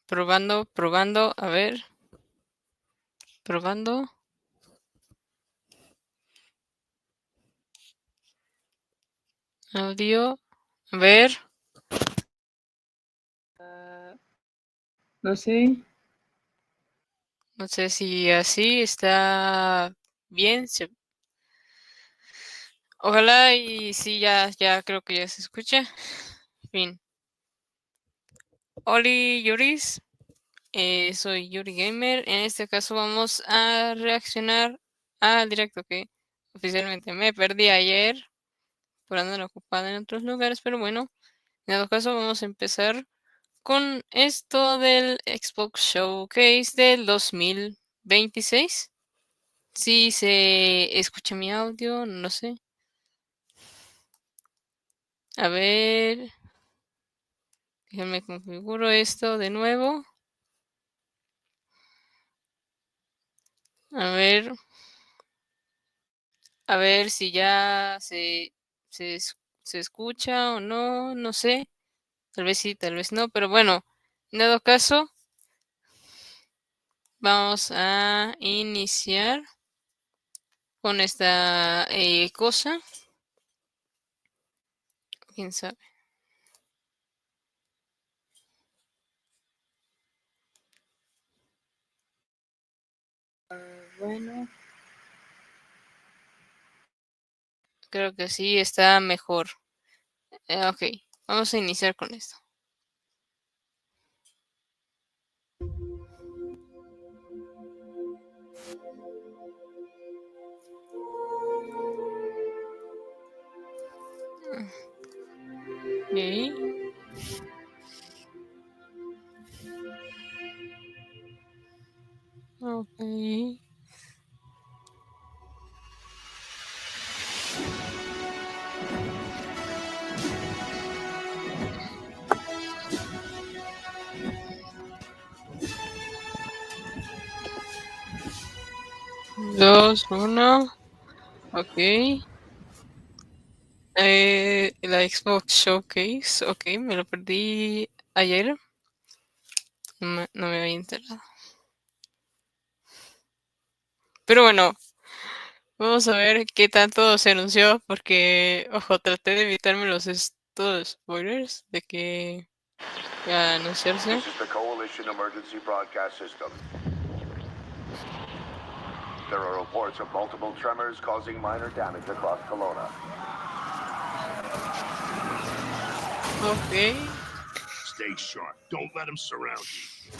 Probando, probando, a ver. Probando. Audio. A ver. No sé. No sé si así está bien. Ojalá y sí, ya creo que ya se escucha. Fin. Oli Yuris. Soy Yuri Gamer. En este caso vamos a reaccionar al directo que oficialmente me perdí ayer por andar ocupada en otros lugares, pero bueno, en todo caso vamos a empezar con esto del Xbox Showcase del 2026. Si se escucha mi audio, no sé. A ver, déjenme configuro esto de nuevo. A ver si ya se escucha o no, no sé. Tal vez sí, tal vez no, pero bueno, en dado caso, vamos a iniciar con esta cosa. ¿Quién sabe? Bueno. Creo que sí está mejor. Ok, vamos a iniciar con esto. Ok. Ok. Dos, uno. Ok. La Xbox Showcase. Ok, me lo perdí ayer. No me había enterado. Pero bueno, vamos a ver qué tanto se anunció. Porque, ojo, traté de evitarme estos spoilers de que iba a anunciarse. This is the Coalition Emergency Broadcast System. There are reports of multiple tremors causing minor damage across Kelowna. Ok. Stay sharp. Don't let them surround you.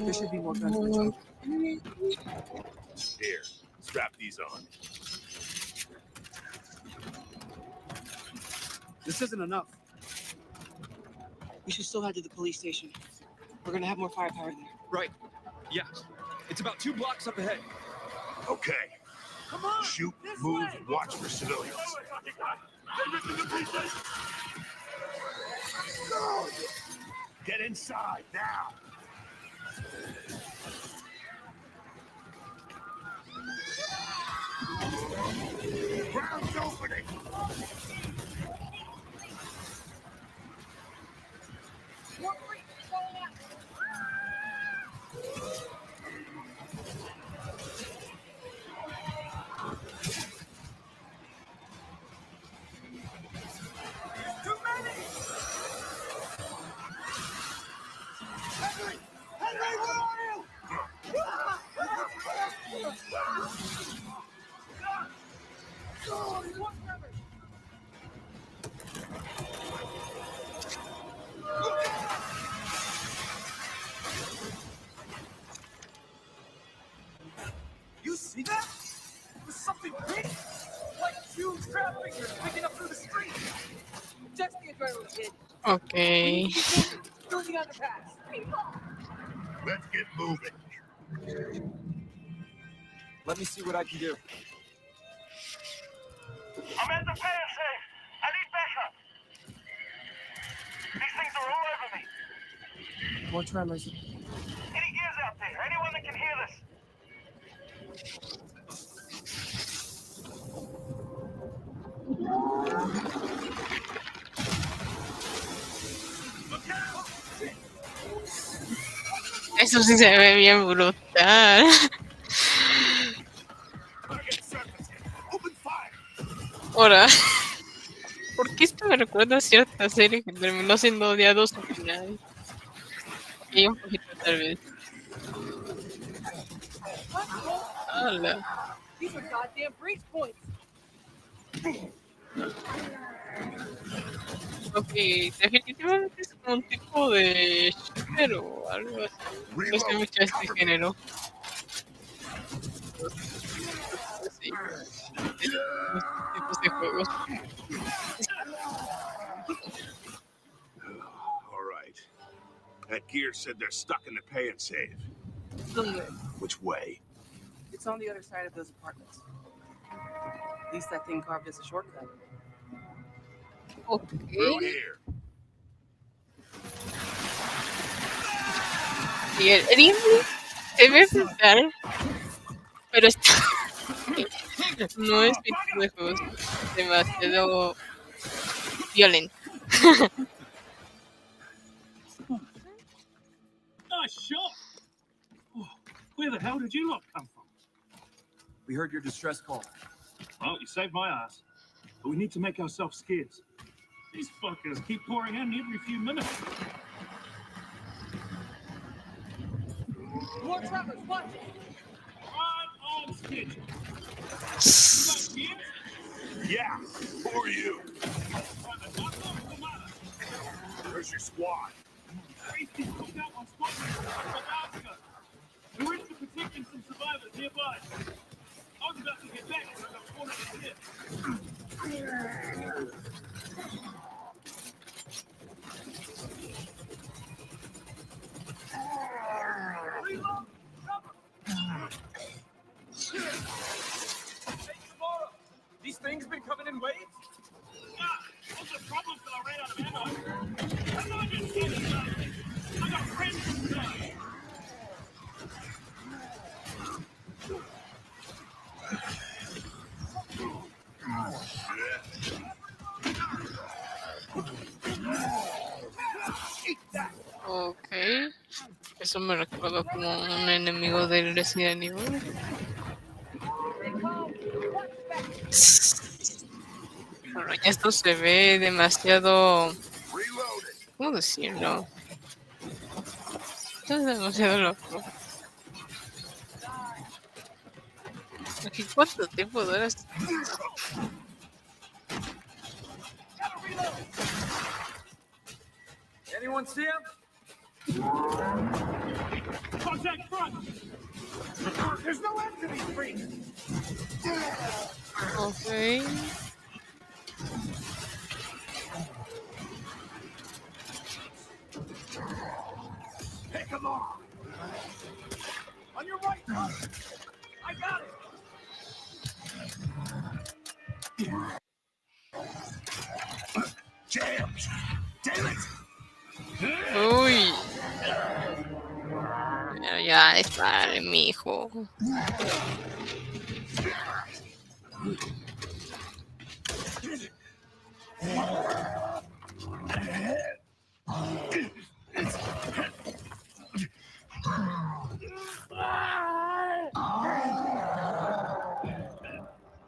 There should be more guns in the trunk. Here, strap these on. This isn't enough. We should still head to the police station. We're gonna have more firepower there. Right. Yeah. It's about 2 blocks up ahead. Okay. Come on! Shoot, move, watch for civilians. Get inside now. Ground's opening. Too many! Henry! Henry, where are you? You see that? It was something big, like huge crab figures picking up through the street. Just the adrenaline, kid. Ok. Through the underpass. Let's get moving. Let me see what I can do. I'm at the fire safe. I need backup. These things are all over me. More tremors. Any ears out there? Anyone that can hear this? Look out! Eso sí se ve bien brutal. Target surface. Open fire. Ahora, ¿por qué esto me recuerda a cierta serie que terminó siendo odiado su final? Y un poquito tal vez. ¡Hala! These are goddamn breach points. Ok, definitivamente es como un tipo de shooter o algo así. No sé Reload. mucho de este Cover me. género. Sí, los tipos de juegos. All right. That gear said they're stuck in the pay and save. ¿Dónde? Which way? It's on the other side of those apartments. At least that thing carved us a shortcut. Ok. Through here. Y el gameplay se ve brutal, pero está... no es mi tipo de juegos demasiado violento. Nice shot. Oh, where the hell did you lot come from? We heard your distress call. Well, you saved my ass. But we need to make ourselves scarce. These fuckers keep pouring in every few minutes. More trappers, watch! Right on schedule. You got scarce? Yeah. Who are you? Right, then, what's up with the matter? Where's your squad? Beasties took out on spot on the outskirts. We went to protecting some survivors nearby. I was about to get back when I got cornered in here. Reload! Cover! Hey, tomorrow. These things been coming in waves? Yeah, what's the problem till I ran out of ammo? I'm not just kidding, I got friends inside. Ok. Eso me recuerda como un enemigo del Resident Evil. Bueno, ya esto se ve demasiado... Reloading. ¿Cómo decirlo? Esto es demasiado loco. Aquí, ¿cuánto tiempo duras? Anyone see him? Contact front! There's no end to these freaks. Ok. Pick them off. On your right, Tom! I got it! Jams. Damn it. Uy. Pero ya, dispare, mijo.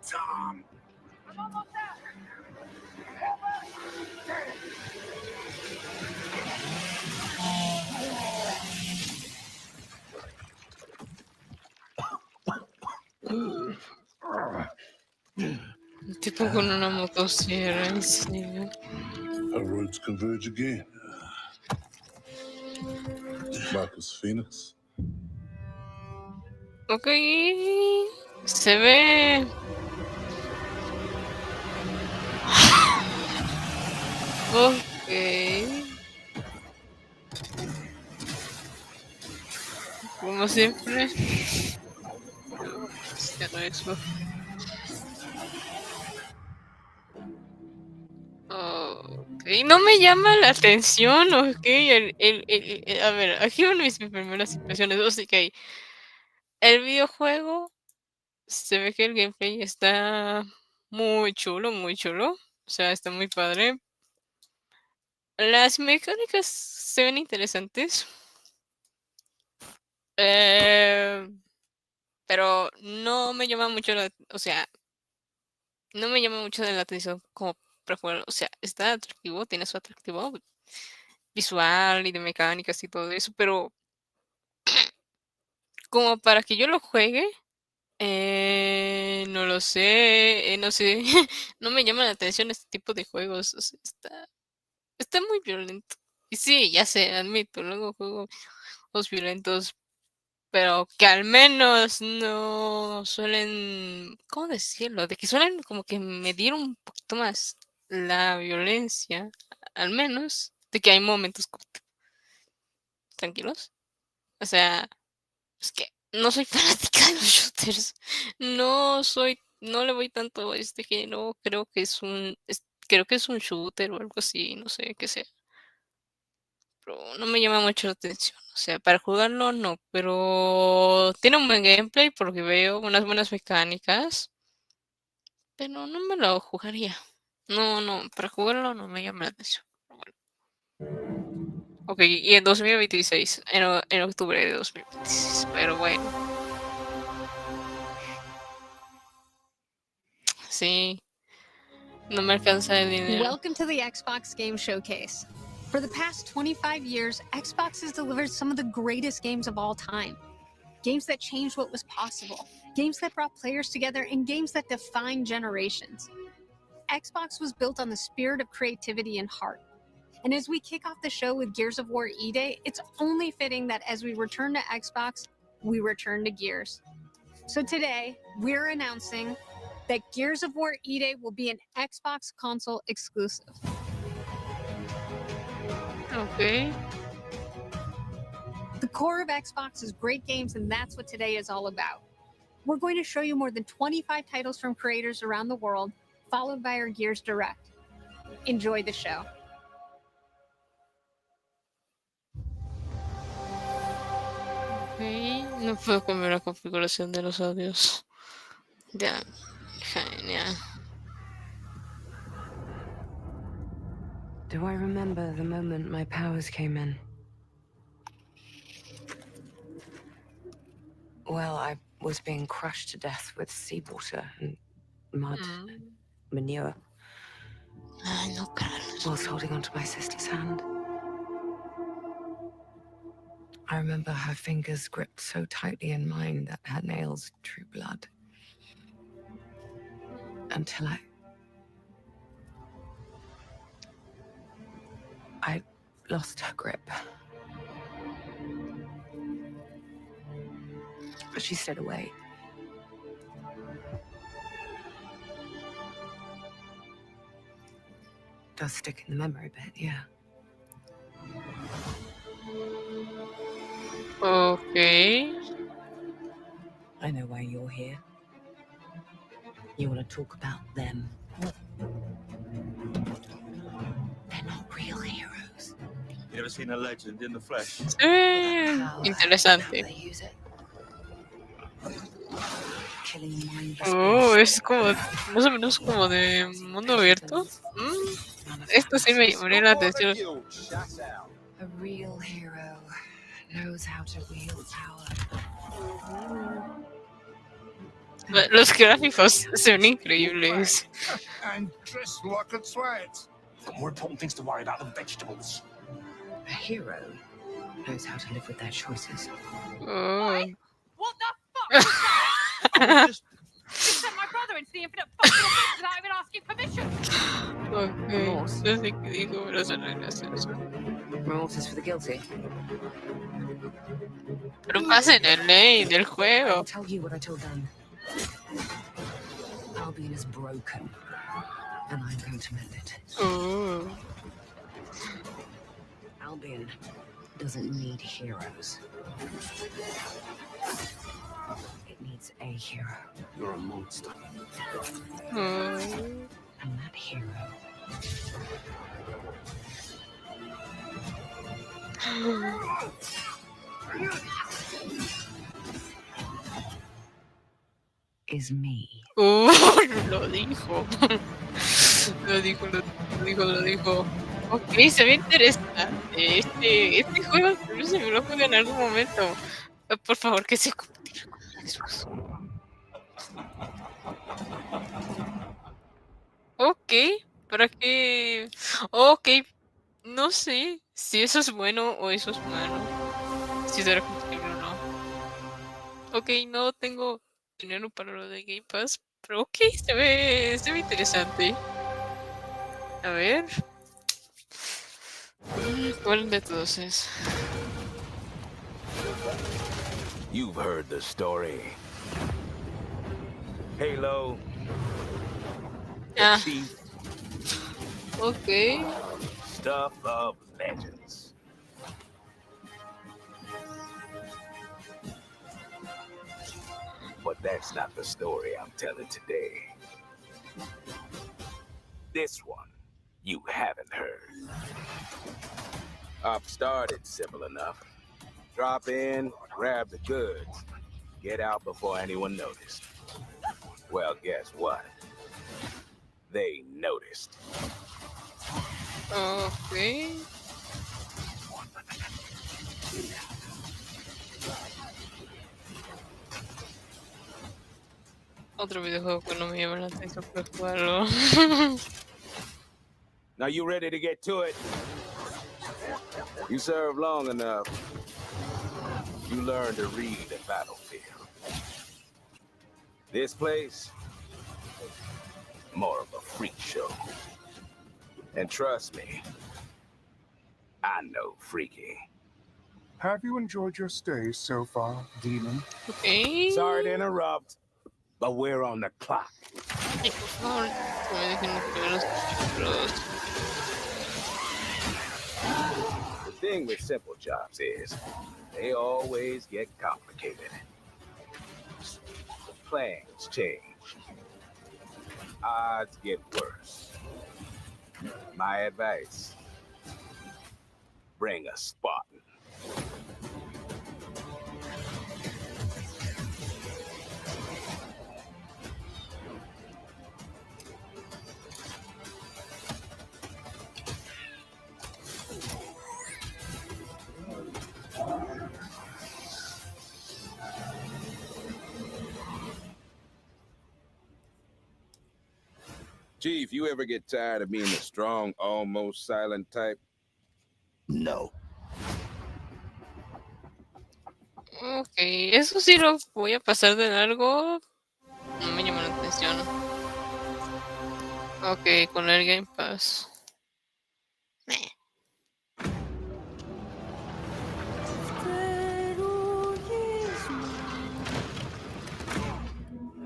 Tom. I'm almost out! Un tipo con una motosierra, en serio. Our roads converge again. Marcus Phoenix. Ok. Se ve... Ok. Como siempre. Ya no es eso. Ok, no me llama la atención, ok. A ver, aquí van mis primeras impresiones. Ok, el videojuego se ve que el gameplay está muy chulo, muy chulo. O sea, está muy padre. Las mecánicas se ven interesantes. Pero no me llama mucho o sea, no me llama mucho de la atención como para jugar. O sea, está atractivo, tiene su atractivo visual y de mecánicas y todo eso, pero como para que yo lo juegue, no lo sé, no sé, no me llama la atención este tipo de juegos. O sea, está muy violento. Y sí, ya sé, admito, luego juego juegos violentos, pero que al menos no suelen, ¿cómo decirlo? De que suelen como que medir un poquito más la violencia, al menos, de que hay momentos como tranquilos. O sea, es que no soy fanática de los shooters. No le voy tanto a este género. Creo que es un shooter o algo así, no sé qué sea. Pero no me llama mucho la atención. O sea, para jugarlo no, pero tiene un buen gameplay porque veo unas buenas mecánicas, pero no me lo jugaría. No, para jugarlo no me llama la atención. Pero bueno. Ok, y en 2026, en octubre de 2026, pero bueno, sí, no me alcanza el dinero. Welcome to the Xbox Game Showcase. For the past 25 years, Xbox has delivered some of the greatest games of all time. Games that changed what was possible, games that brought players together, and games that defined generations. Xbox was built on the spirit of creativity and heart. And as we kick off the show with Gears of War E-Day, it's only fitting that as we return to Xbox, we return to Gears. So today, we're announcing that Gears of War E-Day will be an Xbox console exclusive. Ok. The core of Xbox is great games, and that's what today is all about. We're going to show you more than 25 titles from creators around the world, followed by our Gears Direct. Enjoy the show. Ok, no puedo cambiar la configuración de los audios. Ya, genial. Do I remember the moment my powers came in? Well, I was being crushed to death with seawater and mud, manure, Ay, no, Carlos. whilst holding onto my sister's hand. I remember her fingers gripped so tightly in mine that her nails drew blood. Until I lost her grip. But she stayed away. Does stick in the memory bit, yeah. Ok. I know why you're here. You want to talk about them. They're not real heroes. You ever seen a legend in the flesh? Sí, How interesante. they use it. Killing mindless Oh, beasts. es como, más o menos como de mundo abierto. Esto sí me llamó la atención. A real hero knows how to wield power. Los gráficos son increíbles. And just like a twat. Got more important things to worry about than vegetables. A hero knows how to live with their choices. Oh. What the fuck? You sent my brother into the infinite fucking abyss without even asking permission. Ok, no sé qué dijo, pero suena gracioso. Remorse is for the guilty. Pero pasen el ley del I'll juego. tell you what I told them. Albion is broken, and I'm going to mend it. Oh. Albion doesn't need heroes. It needs a hero. You're a monster. Oh. And that hero is me. Lo dijo. Lo dijo. Ok, se ve interesante. Este juego incluso me lo juego en algún momento. Por favor, que sea compatible con el Xbox. Ok, ¿para qué? Ok, no sé si eso es bueno o eso es malo. Si será compatible o no. Ok, no tengo dinero para lo de Game Pass, pero ok, se ve interesante. A ver. ¿Cuál de todos es? You've heard the story. Halo, the Ah, chief, ok. stuff of legends. But that's not the story I'm telling today. This one, you haven't heard. I've started simple enough. Drop in, grab the goods, get out before anyone noticed. Well, guess what? They noticed. Ok. Otro videojuego que no me llama la atención para jugarlo. Now you ready to get to it? You serve long enough. You learn to read the battlefield. This place, more of a freak show. And trust me, I know freaky. Have you enjoyed your stay so far, Demon? Ok. Sorry to interrupt, but we're on the clock. Ay, por favor, que me dejen los primeros capítulos. The thing with simple jobs is they always get complicated. Plans change. Odds get worse. My advice, bring a Spartan. Chief, you ever get tired of being the strong, almost silent type? No. Ok, eso sí lo voy a pasar de largo. No me llama la atención. Ok, con el Game Pass. Meh.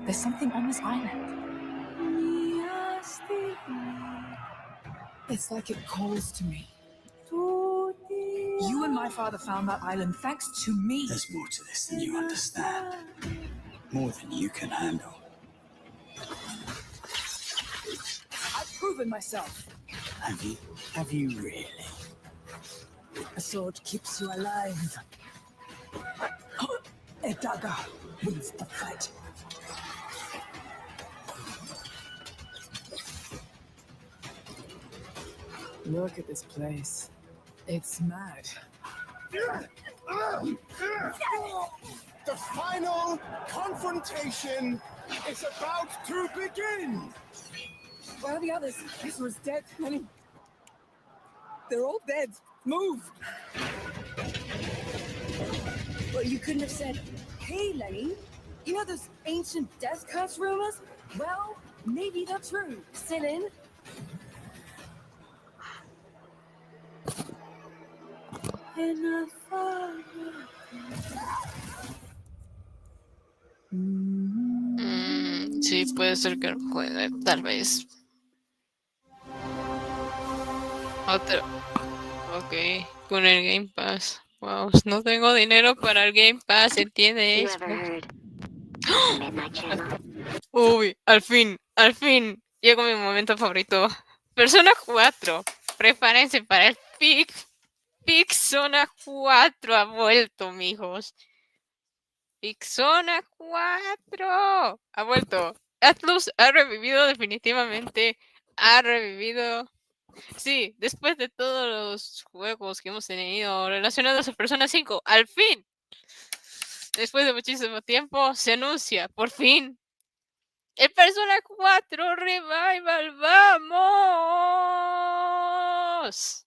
There's something on this island. It's like it calls to me. You and my father found that island thanks to me. There's more to this than you understand. More than you can handle. I've proven myself. Have you? Have you really? A sword keeps you alive. A dagger wins the fight. Look at this place. It's mad. The final confrontation is about to begin! Where are the others? This was dead. Lenny. They're all dead. Move! Well, you couldn't have said, hey, Lenny, you know those ancient death curse rumors? Well, maybe they're true. Still in? Sí, puede ser que lo juegue, tal vez. Otro. Ok, con el Game Pass. Wow, no tengo dinero para el Game Pass, ¿entiendes? Uy, al fin, llegó mi momento favorito. Persona 4. Prepárense para el Zona 4 ha vuelto, mijos. Zona 4 ha vuelto. Atlus ha revivido definitivamente. Ha revivido. Sí, después de todos los juegos que hemos tenido relacionados a Persona 5, al fin. después de muchísimo tiempo, se anuncia, por fin, el Persona 4 Revival. ¡Vamos!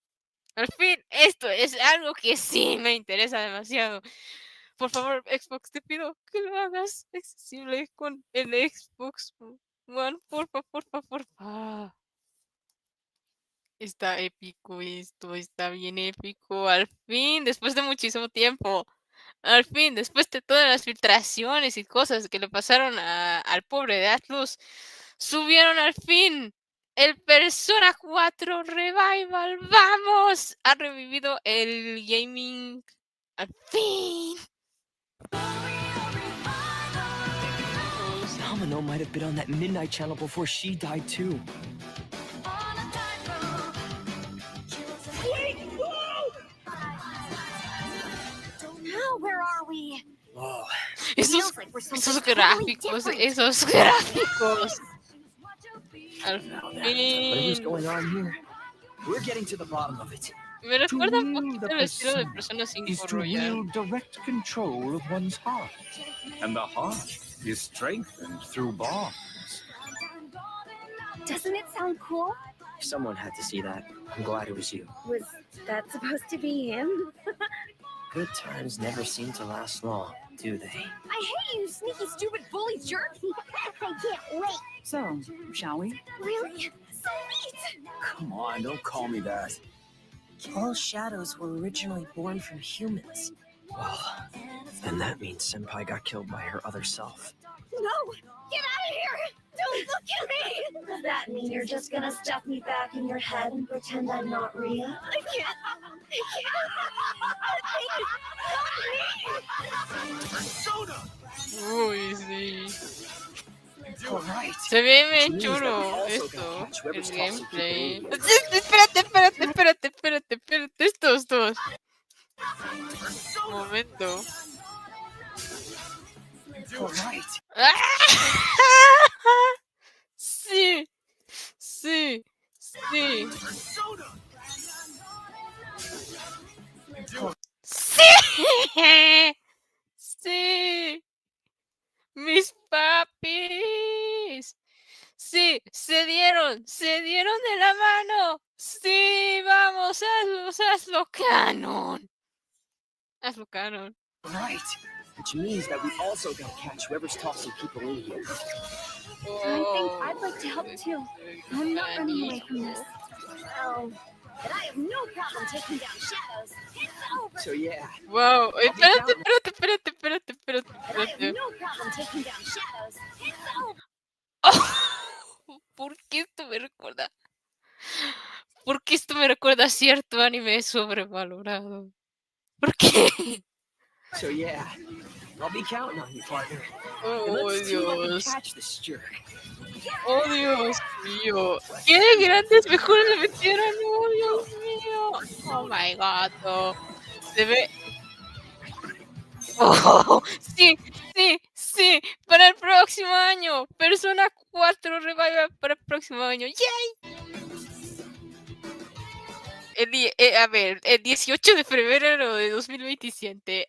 Al fin, esto es algo que sí me interesa demasiado. Por favor, Xbox, te pido que lo hagas accesible con el Xbox One. Porfa, porfa, porfa. Está épico esto, está bien épico. Al fin, después de muchísimo tiempo. Al fin, después de todas las filtraciones y cosas que le pasaron al pobre de Atlus, subieron al fin el Persona 4 Revival. ¡Vamos! Ha revivido el gaming. Al fin. Domino might have been on that midnight channel before she died too. Now where are we? Whoa. Esos gráficos, esos gráficos. Al Whatever's fin. going on here, we're getting to the bottom of it. Me recuerda un wield poquito the el estilo de persona Persona 5 is to Royal. wield direct control of one's heart. And the heart is strengthened through bonds. Doesn't it sound cool? Someone had to see that. I'm glad it was you. Was that supposed to be him? Good times never seem to last long, do they? I hate you, sneaky, stupid, bully jerk! I can't wait. So, shall we? Really? So neat! Come on, don't call me that. All shadows were originally born from humans. Well, then that means Senpai got killed by her other self. No! Get out of here! Don't look at me! Does that mean you're just gonna stuff me back in your head and pretend I'm not real? I can't! Uy, sí. Alright. Se ve bien Which means that we chulo also esto, gotta catch el whoever's tossing gameplay. people in. Espérate, estos. Un momento. Alright. Sí, sí, sí. Sí, sí, mis papis. Sí, se dieron de la mano. Sí, vamos, hazlo canon. Hazlo canon. Right. Which means that we also gotta catch whoever's tossing people in here. I think I'd like to help too. I'm not running away from this. Oh, but I have no problem taking down shadows. It's over. So yeah. Wow, espérate. I have no problem taking down shadows. It's over. ¿Por qué esto me recuerda? Porque esto me recuerda a cierto anime sobrevalorado. ¿Por qué? So yeah. I'll be counting on you, partner. Oh, And let's team up and Dios. catch this jerk. Oh, Dios mío. ¿Qué grandes mejoras le metieron? Oh, Dios mío. Oh, my God. Oh. Se ve... Oh, sí. Para el próximo año. Persona 4 Revival para el próximo año. ¡Yay! El 18 de febrero de 2027.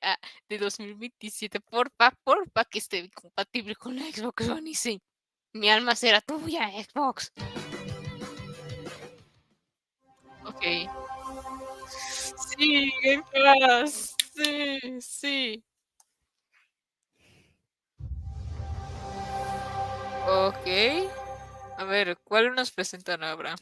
De 2027. Porfa, que esté compatible con la Xbox One. Y sí, mi alma será tuya, Xbox. Ok. Sí, Game Pass. Sí. Ok. A ver, ¿cuál nos presentan ahora?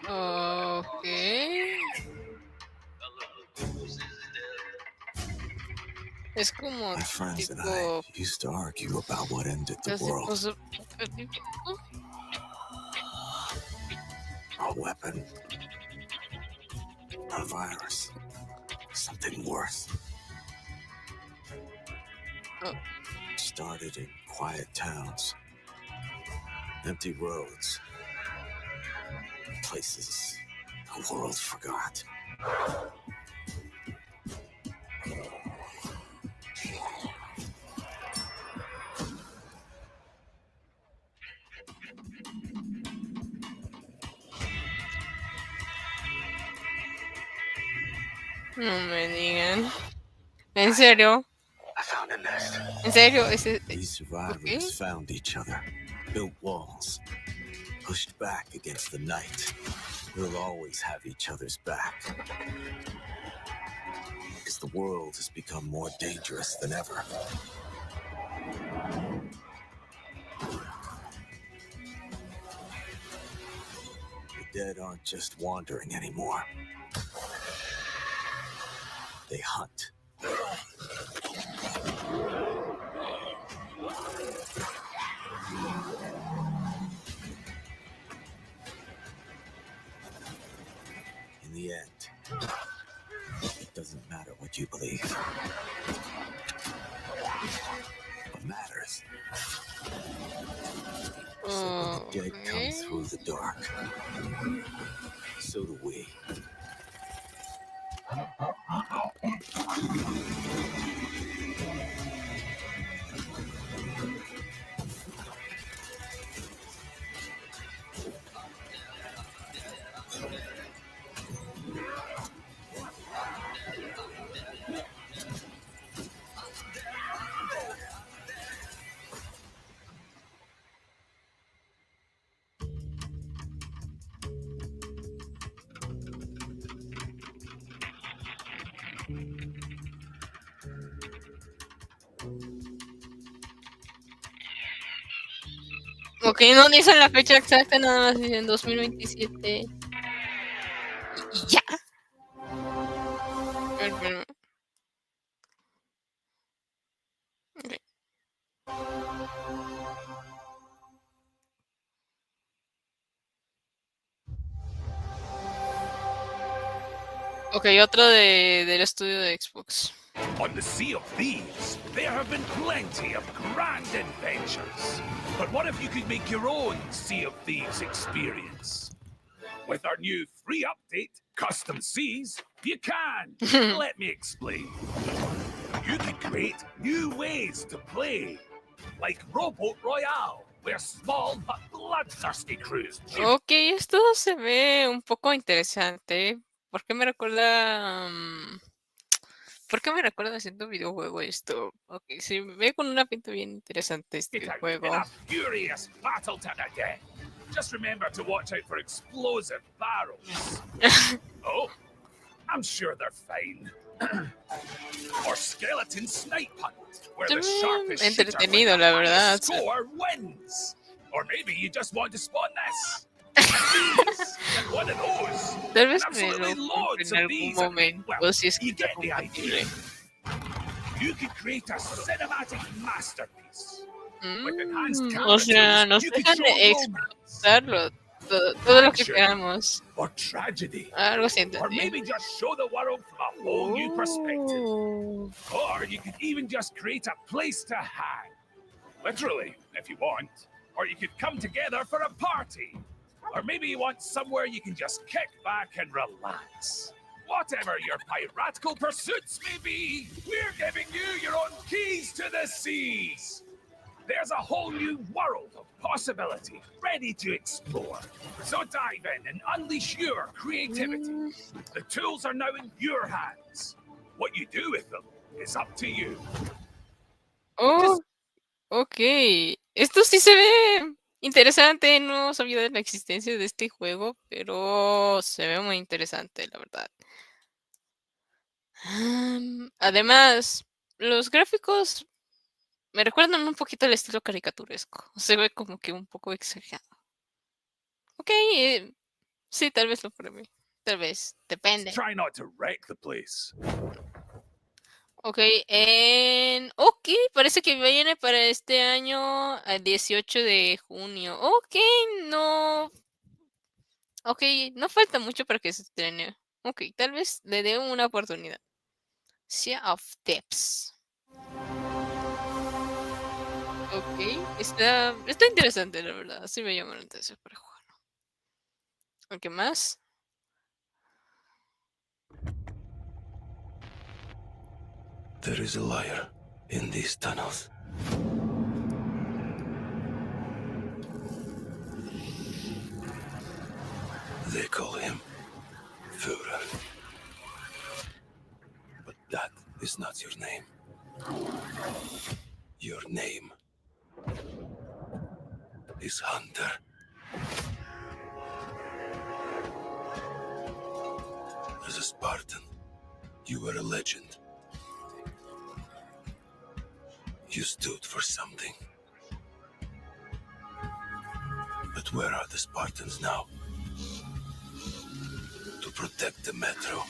Ok. Es como My friends and I tipo... used to argue about what ended the casi world. post-apocalíptico. A weapon. A virus. Something worse. Started in quiet towns, empty roads, places the world forgot. No me digan. ¿En serio? I found a nest. ¿En serio? These survivors found each other, built walls, pushed back against the night. We'll always have each other's back. Because the world has become more dangerous than ever. The dead aren't just wandering anymore. They hunt. In the end, it doesn't matter what you believe. What matters is that when the dead come through the dark, so do we. Ok, no dicen la fecha exacta, nada más dicen 2027. Y ya. Espérame. Ok. Ok, otro del estudio de Xbox. On the Sea of Thieves, there have been plenty of grand adventures. But what if you could make your own Sea of Thieves experience? With our new free update, Custom Seas, you can. Let me explain. You can create new ways to play, like Rowboat Royale, where small but bloodthirsty crews. Ok, esto se ve un poco interesante. ¿Por qué me recuerda? ¿Por qué me recuerda haciendo videojuego esto? Ok, se ve con una pinta bien interesante este In juego. a furious battle to the death. Just remember to watch out for explosive barrels. Oh, I'm sure they're fine. Or skeleton snipe hunt, where the sharpest Entretenido, la verdad. score wins. Or maybe you just want to spawn this. Please, get one of those. Tal vez And me lo absolutely loads compre en of algún these. momento, Well, si es que you está get the compatible. idea. You can create a cinematic masterpiece. With enhanced O camera sea, tools, nos you can dejan show explotarlo, todo lo que action, queramos. or tragedy. Algo así Or entendí. maybe just show the world from a whole new perspective. Or you could even just create a place to hang. Literally, if you want. Or you could come together for a party. Or maybe you want somewhere you can just kick back and relax. Whatever your piratical pursuits may be, we're giving you your own keys to the seas. There's a whole new world of possibility ready to explore. So dive in and unleash your creativity. The tools are now in your hands. What you do with them is up to you. Oh, ok. Esto sí se ve interesante. No sabía de la existencia de este juego, pero se ve muy interesante, la verdad. Además, los gráficos me recuerdan un poquito el estilo caricaturesco. Se ve como que un poco exagerado. Ok, sí, tal vez lo pruebe. Tal vez, depende. Try not to wreck the place. Ok, ok, parece que viene para este año el 18 de junio. Ok, no. Ok, no falta mucho para que se estrene. Ok, tal vez le dé una oportunidad. Sea of Depths. Ok, está interesante, la verdad. Sí me llama la atención para jugarlo. ¿Qué más? There is a liar in these tunnels. They call him Führer. But that is not your name. Your name is Hunter. As a Spartan, you were a legend. You stood for something. But where are the Spartans now? To protect the metro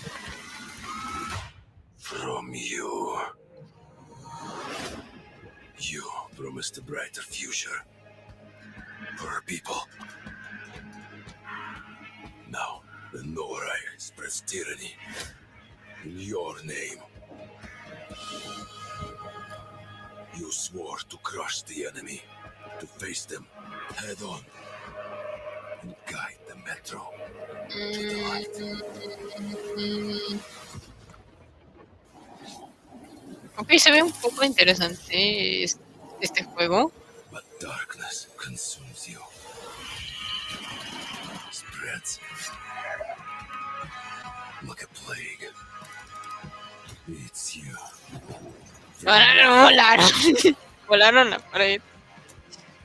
from you. You promised a brighter future for our people. Now, the Norai spreads tyranny in your name. You swore to crush the enemy, to face them head on, and guide the metro to the light. Ok, se ve un poco interesante este juego. But darkness consumes you. Spreads like a plague. It's you. Volaron. Volaron la pared.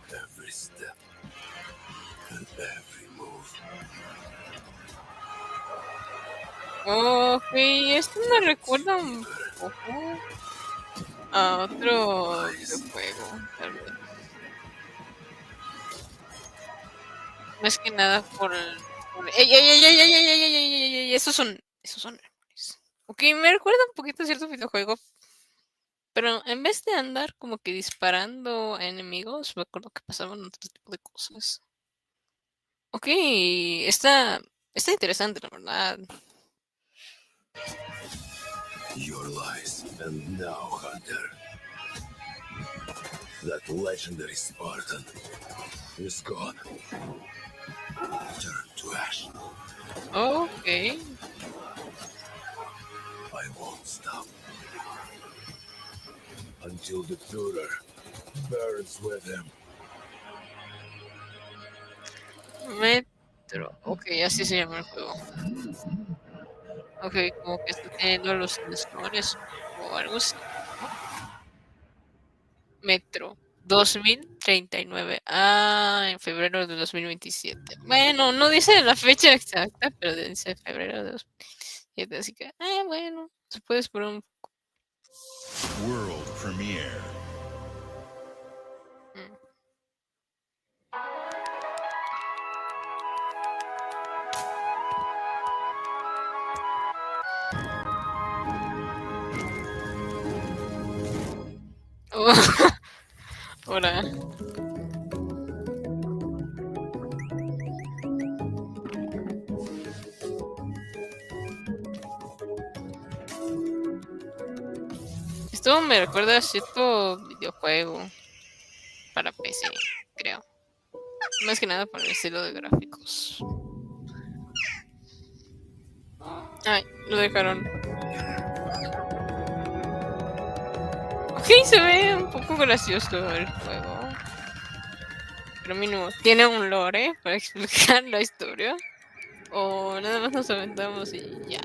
Every step and every move. Ok, esto me recuerda un poco a otro videojuego, tal vez. Más que nada ¡Ey, ey, ey, ey, ey, ey, ey, ey, ey, ey! Esos son errores. Ok, me recuerda un poquito a cierto videojuego, pero en vez de andar como que disparando a enemigos, me acuerdo que pasaban otro tipo de cosas. Ok, está interesante, la verdad. Your lies, and now, Hunter. That legendary Spartan is gone. Turn to ash. Okay. I won't stop until the Führer burns with him. Metro. Ok, así se llama el juego. Ok, como que está teniendo alucinaciones o algo así, ¿no? Metro 2039. Ah, en febrero de 2027. Bueno, no dice la fecha exacta, pero dice febrero de 2027. Así que, bueno, se puede esperar un poco. World premiere. Ahora. Esto me recuerda a cierto videojuego para PC, creo. Más que nada por el estilo de gráficos. Ay, lo dejaron. Ok, se ve un poco gracioso el juego. Pero mínimo, tiene un lore para explicar la historia. O nada más nos aventamos y ya.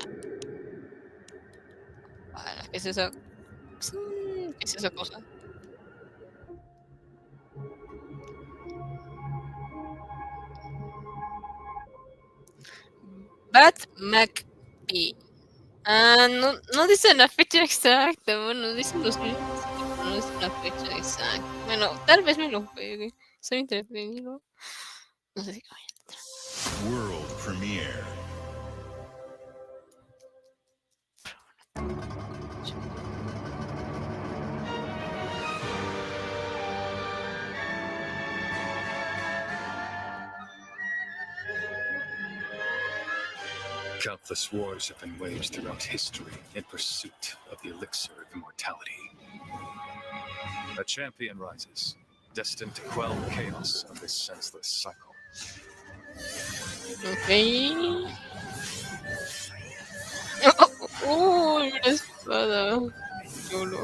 ¿Qué es esa? ¿Qué es esa cosa? Bat McPee. Ah, no dice la fecha exacta. Bueno, dicen 2027, pero no dice la fecha exacta. Bueno, tal vez me lo juegue. Soy entretenido. No sé si voy a entrar. World premiere. Countless wars have been waged throughout history in pursuit of the elixir of immortality. A champion rises, destined to quell the chaos of this senseless cycle. Ok. Uy, una espada. Chulo.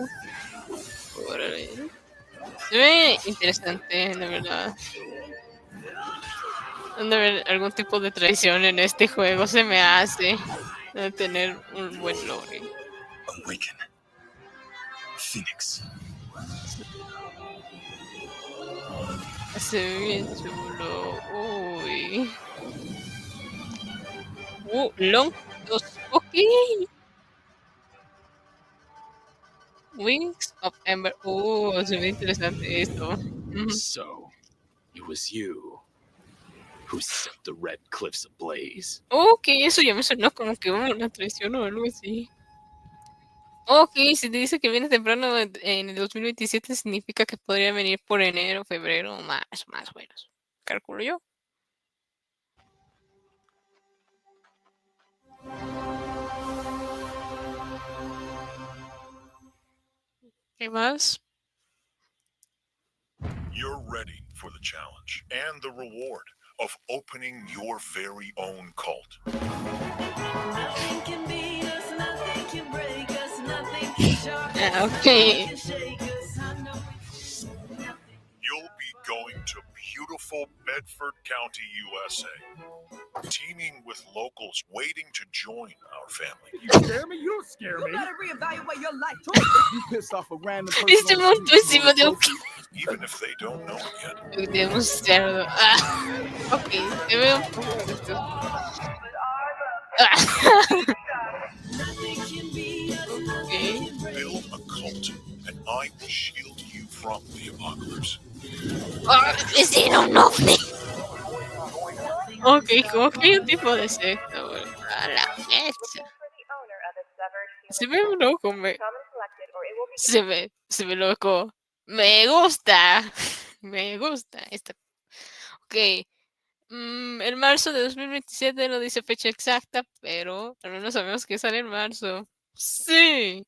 Órale. Se ve interesante, la verdad. Han de haber algún tipo de traición en este juego, se me hace. De tener un buen lore. Awaken. Phoenix. Se ve bien chulo. Uy. Long 2. Ok. Wings of Ember. Se ve interesante esto. Ujú. So, it was you who set the Red Cliffs ablaze. Ok, eso ya me sonó como que una traición o algo así. Ok, si te dice que viene temprano en el 2027 significa que podría venir por enero, febrero, más o menos. Calculo yo. ¿Qué más? You're ready for the challenge and the reward of opening your very own cult. Nothing can beat us, nothing can break us, nothing can shock us, Ok. nothing can shake us. I know You'll be going to beautiful Bedford County, USA, teaming with locals waiting to join our family. You scare me? You don't scare You me. better reevaluate your life choices. You pissed off a random person Este on the montó street, you encima de un Even if they don't know it yet. de un cerdo. Ok, se ve un poco gracioso. Ok. Build a cult, and I will shield you from the apocalypse. Es un ovni. Ok, como que hay un tipo de secta, güey. A la fecha. Se ve loco, se ve loco. Me gusta. Me gusta esta. Ok. El marzo de 2027 no dice fecha exacta, pero al menos sabemos que sale en marzo. Sí.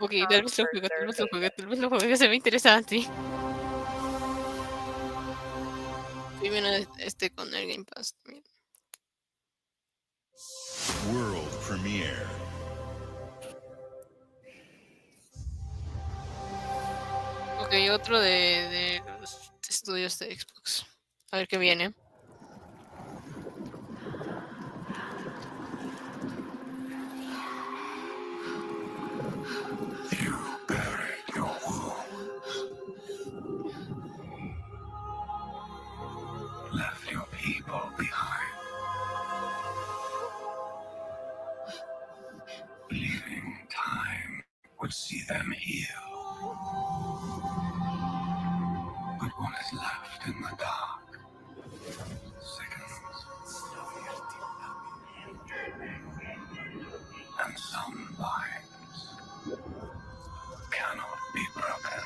Ok, tal vez lo juegue, tal vez lo juegue, tal vez lo juegue, se ve interesante. Y viene este con el Game Pass también. World premiere. Ok, otro de los estudios de Xbox. A ver qué viene. Left your people behind. Believing time would see them heal. But what is left in the dark? Seconds. And some lives cannot be broken.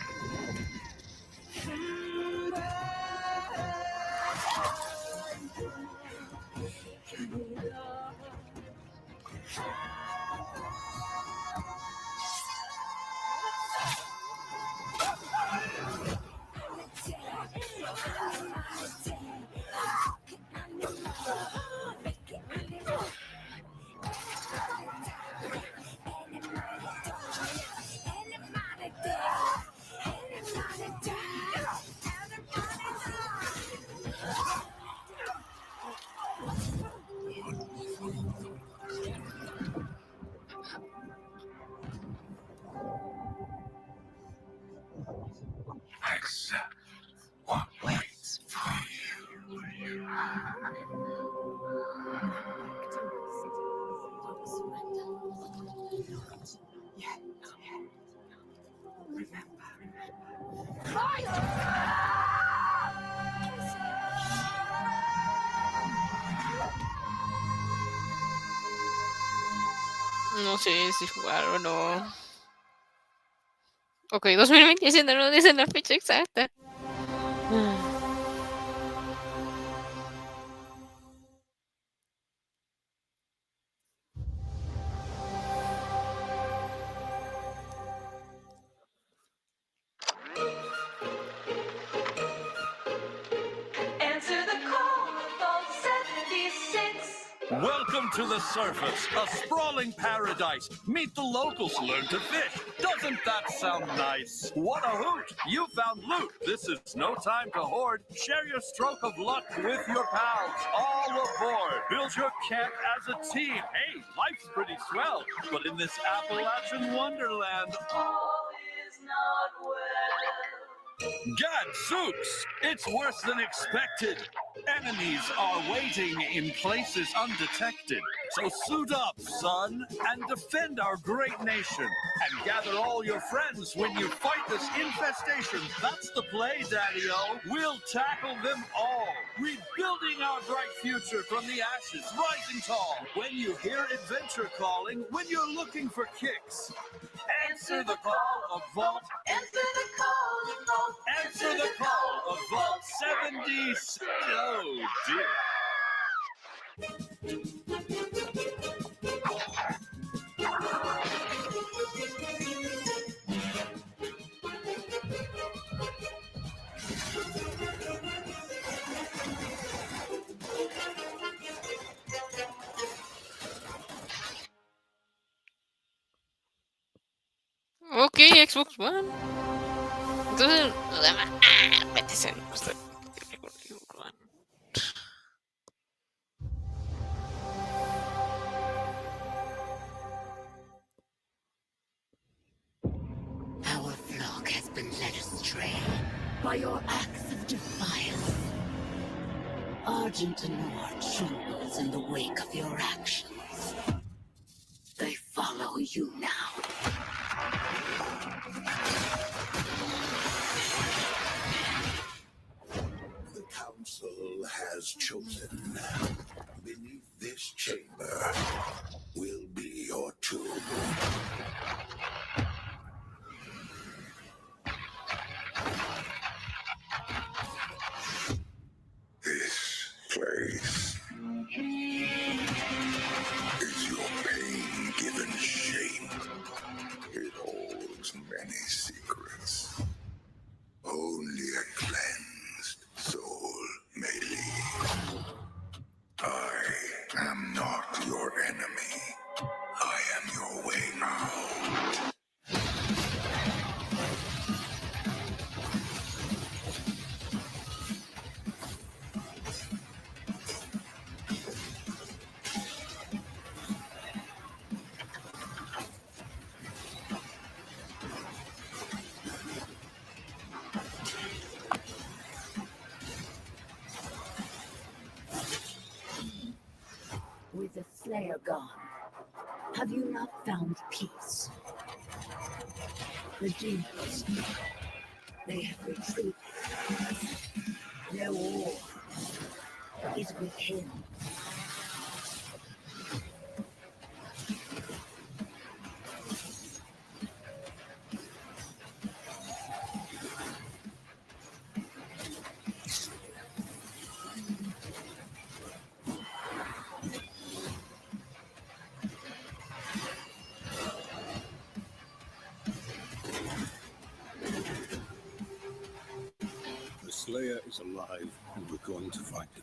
Accept what waits for you. No sé si jugar o no. Ok, 2027 no dice la fecha exacta. to the surface. A sprawling paradise. Meet the locals, learn to fish. Doesn't that sound nice? What a hoot! You found loot. This is no time to hoard. Share your stroke of luck with your pals. All aboard. Build your camp as a team. Hey, life's pretty swell. But in this Appalachian wonderland, all is not well. Gadzooks! It's worse than expected. Enemies are waiting in places undetected. So suit up, son, and defend our great nation. And gather all your friends when you fight this infestation. That's the play, Daddy-O. We'll tackle them all. Rebuilding our bright future from the ashes, rising tall. When you hear adventure calling, when you're looking for kicks. Answer the call of Vault. Answer the call of Vault. Answer the call of Vault 76. Oh, dear. Ok, Xbox One. Entonces, métese en usted. Our flock has been led astray by your acts of defiance. Argent Noir trembles in the wake of your actions. They follow you now. The Council has chosen. Beneath this chamber will be your tomb. This place is your pain given shape. It holds many secrets. Only a cleansed soul may leave. I am not your enemy. I am your way out. With the Slayer gone, have you not found peace? The demons, they have retreated. Their war is with him. The Slayer is alive, and we're going to find him.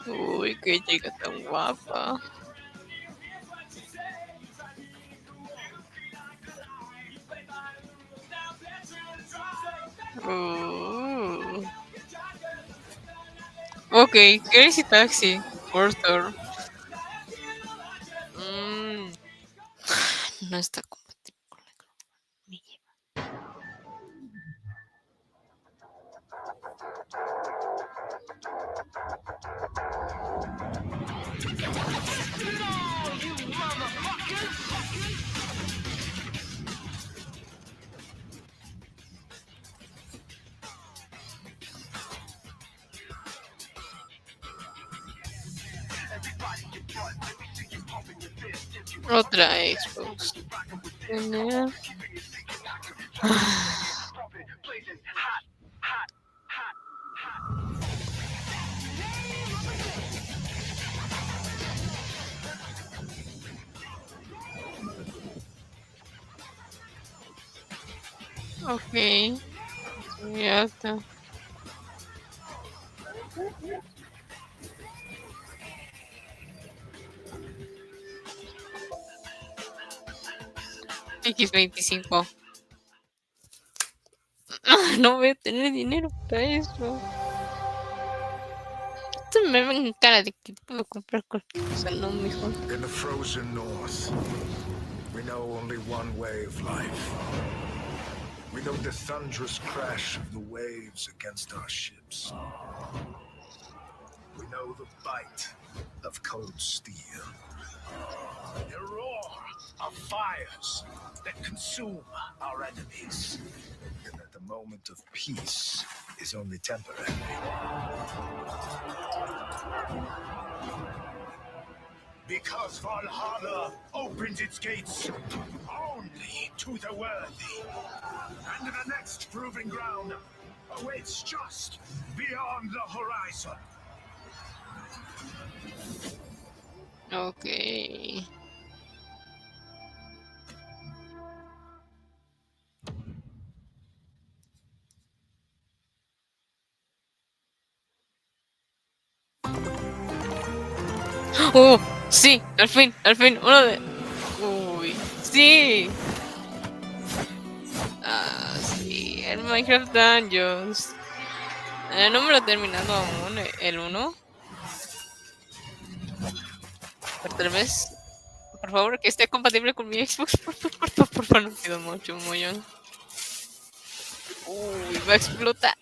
Uy, qué chica tan guapa. Ok, Crazy Taxi, Porter. No está compatible con la economía. Otra Xbox. Tener. Ok. Ya está. X25. No voy a tener dinero para eso. Esto me ven cara de que puedo comprar cualquier cosa, no, mijo. In the frozen north, we know only one way of life. We know the thunderous crash of the waves against our ships. We know the bite of cold steel. The roar of fires that consume our enemies. And that the moment of peace is only temporary. Because Valhalla opens its gates only to the worthy. And the next proving ground awaits just beyond the horizon. Ok. ¡Oh! Sí, al fin, uno de... Uy, sí. Ah, sí, el Minecraft Dungeons. No me lo he terminado aún, el 1. Pero tal vez, por favor, que esté compatible con mi Xbox. Por favor, no pido mucho, un mollón. Uy, va a explotar.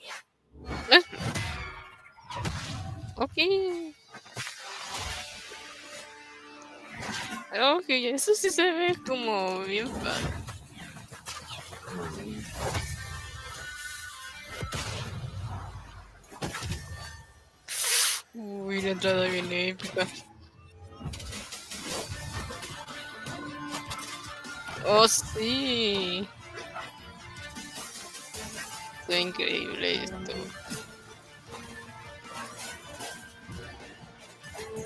Ok. Ok, eso sí se ve como bien padre. Uy, la entrada viene épica. Oh, sí. Está increíble esto.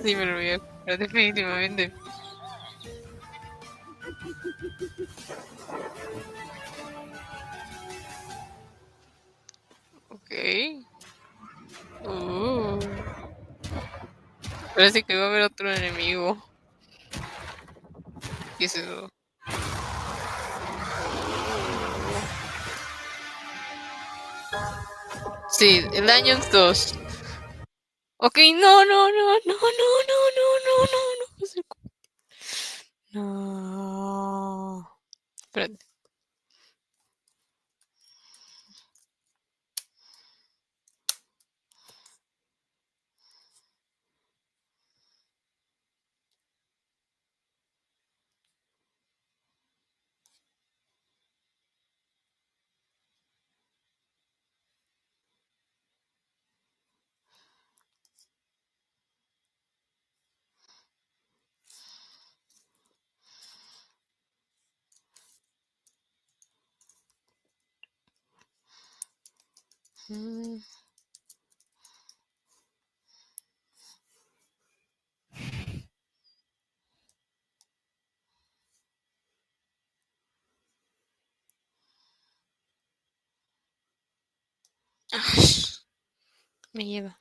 Sí, me lo voy a comprar definitivamente. Ok. Parece que va a haber otro enemigo. ¿Qué es eso? Sí, el Dungeons 2. Ok, no, no, no, no, no, no, no, no, no, no. No. Espérate. Mm. Me lleva.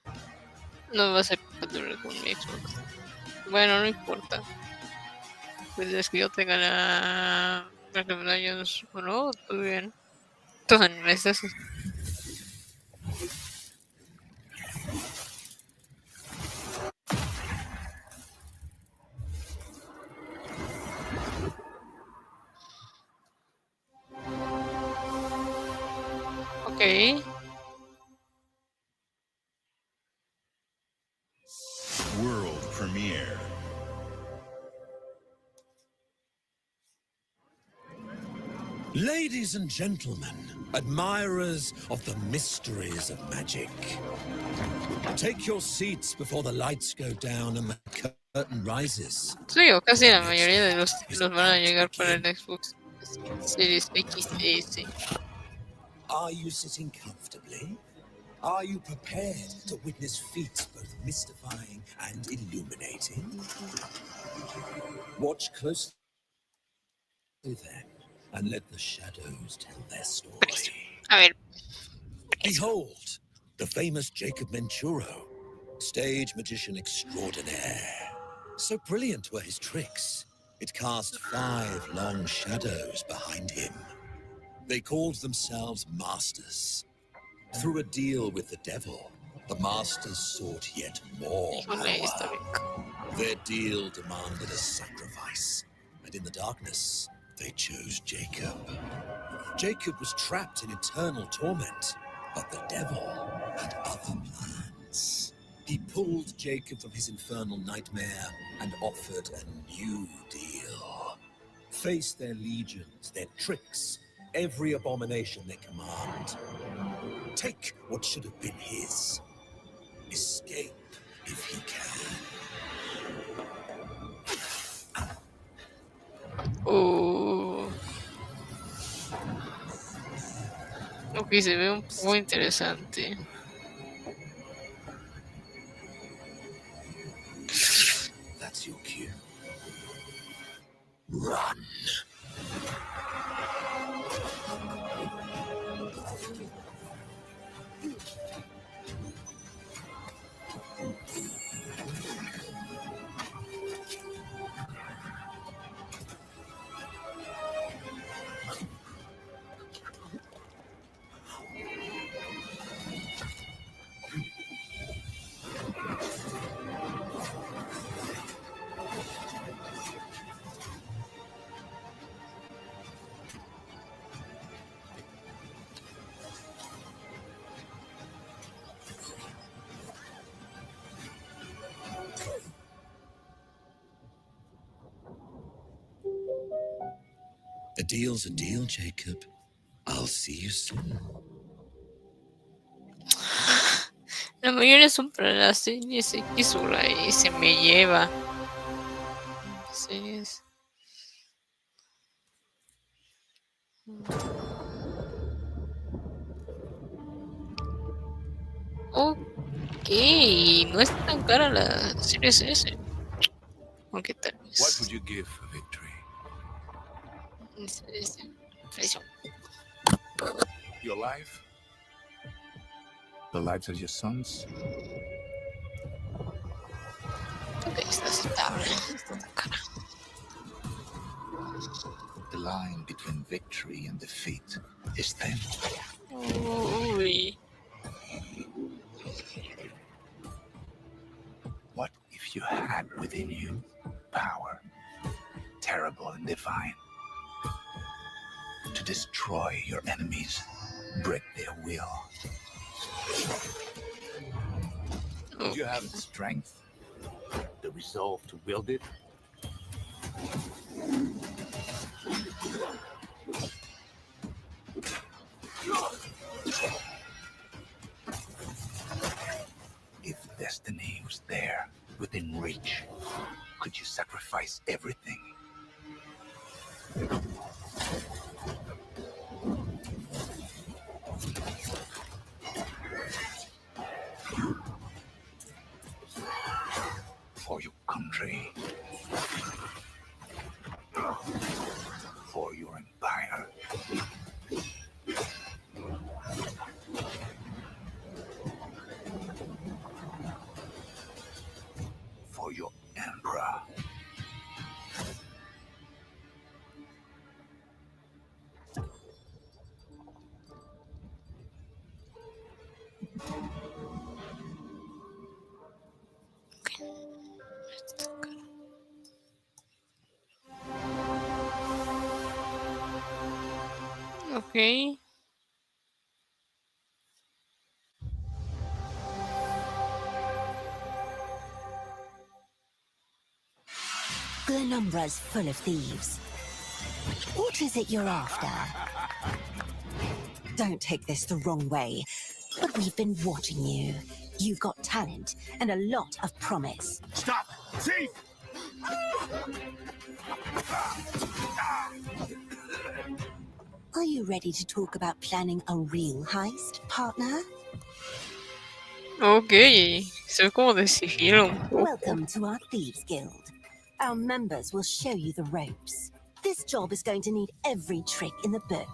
No va a ser compatible con mi Xbox. Bueno, no importa. Pues es que yo tenga la Legends o no, todo bien. Todo en estas. Ok. World premiere. Ladies and gentlemen, admirers of the mysteries of magic, take your seats before the lights go down and the curtain rises. Sí, o casi la mayoría de los títulos van a llegar para el Xbox Series X y S. Are you sitting comfortably? Are you prepared to witness feats both mystifying and illuminating? Watch closely then, and let the shadows tell their story. A ver. Behold, the famous Jacob Menturo, stage magician extraordinaire. So brilliant were his tricks, it cast 5 long shadows behind him. They called themselves masters. Through a deal with the devil, the masters sought yet more power. Their deal demanded a sacrifice, and in the darkness, they chose Jacob. Jacob was trapped in eternal torment, but the devil had other plans. He pulled Jacob from his infernal nightmare and offered a new deal. Face their legions, their tricks, every abomination they command. Take what should have been his. Escape if he can. Ok, se ve un poco interesante. That's your cue. Run. A deal's a deal, Jacob. I'll see you soon. La mayoría son para las series X o la S, me lleva. Series. Ok, no es tan cara la Series S. Aunque tal vez. What would you give for victory? Your life? The lives of your sons? Ok, está aceptable. Está tan cara. The line between victory and defeat is thin. Uy. What if you had within you power, terrible and divine, to destroy your enemies, break their will? Would you have the strength, the resolve to wield it? If destiny was there, within reach, could you sacrifice everything? For your country, for your empire. Ok. Glenumbra's full of thieves. What is it you're after? Don't take this the wrong way, but we've been watching you. You've got talent and a lot of promise. Stop! Thief! Are you ready to talk about planning a real heist, partner? Ok. Soy como de sigilo un poco. Welcome to our Thieves Guild. Our members will show you the ropes. This job is going to need every trick in the book.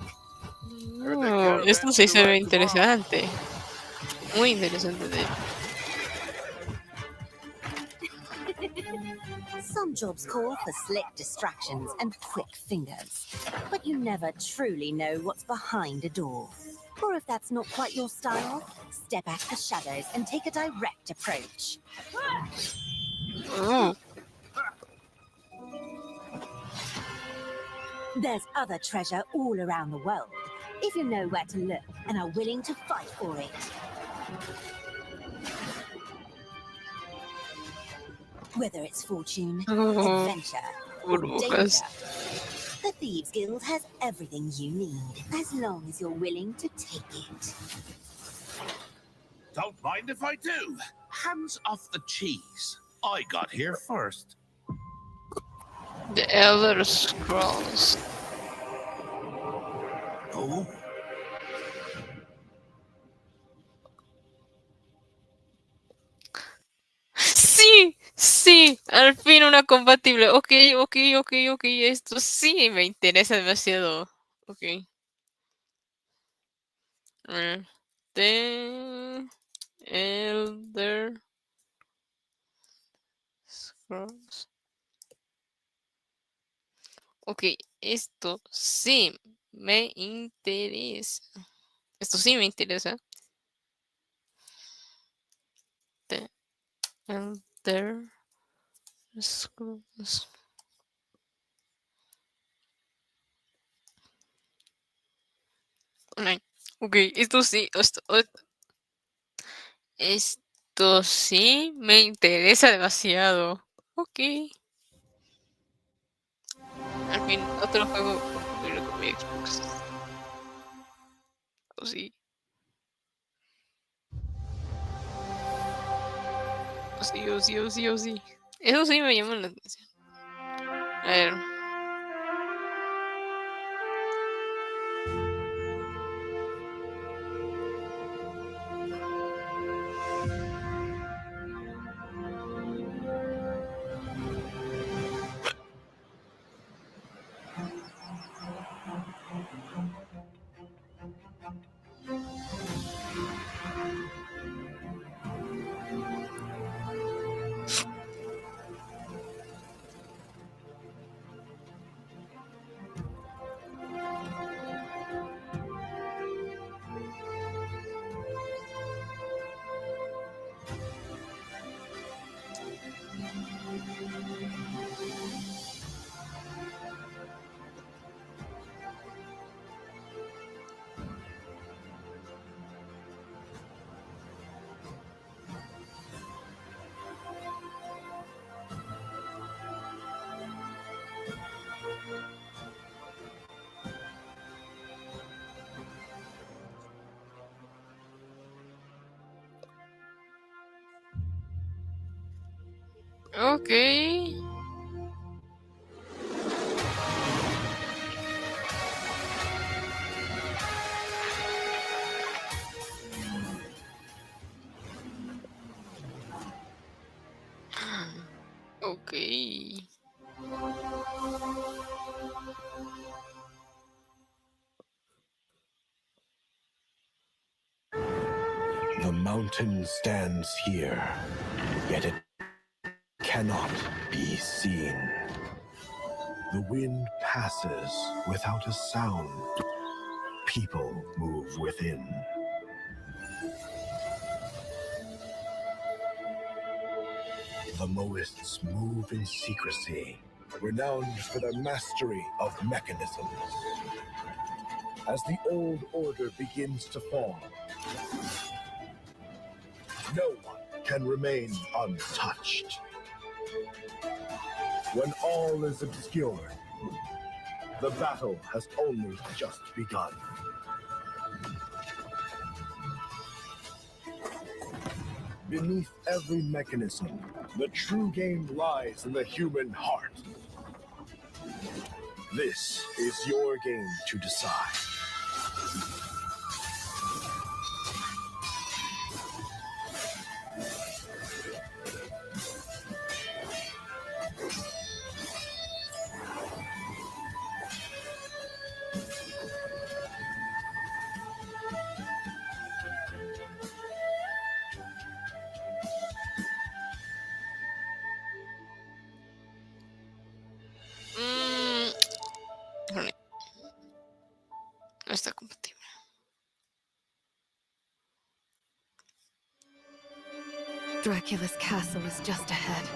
Oh, esto sí se ve interesante. Muy interesante, de hecho. Some jobs call for slick distractions and quick fingers, but you never truly know what's behind a door. Or if that's not quite your style, step out the shadows and take a direct approach. Oh. There's other treasure all around the world, if you know where to look and are willing to fight for it. Whether it's fortune, adventure, or danger, the Thieves Guild has everything you need, as long as you're willing to take it. Don't mind if I do. Hands off the cheese. I got here first. The Elder Scrolls. Oh. Sí, sí, al fin una compatible. Ok, esto sí me interesa demasiado. Ok. A ver. The Elder Scrolls. Ok, esto sí me interesa. Esto sí me interesa. The Elder Scrolls. Online. Ok, esto sí. Esto sí me interesa demasiado. Ok. Al fin, otro juego compatible con mi Xbox. O sí. O sí. Eso sí me llama la atención. A ver. Ok. Ok. The mountain stands here, yet it cannot be seen. The wind passes without a sound. People move within. The Moists move in secrecy, renowned for their mastery of mechanisms. as the old order begins to fall. No one can remain untouched. When all is obscured, the battle has only just begun. Beneath every mechanism, the true game lies in the human heart. This is your game to decide. No está compatible. Dracula's castle is just ahead.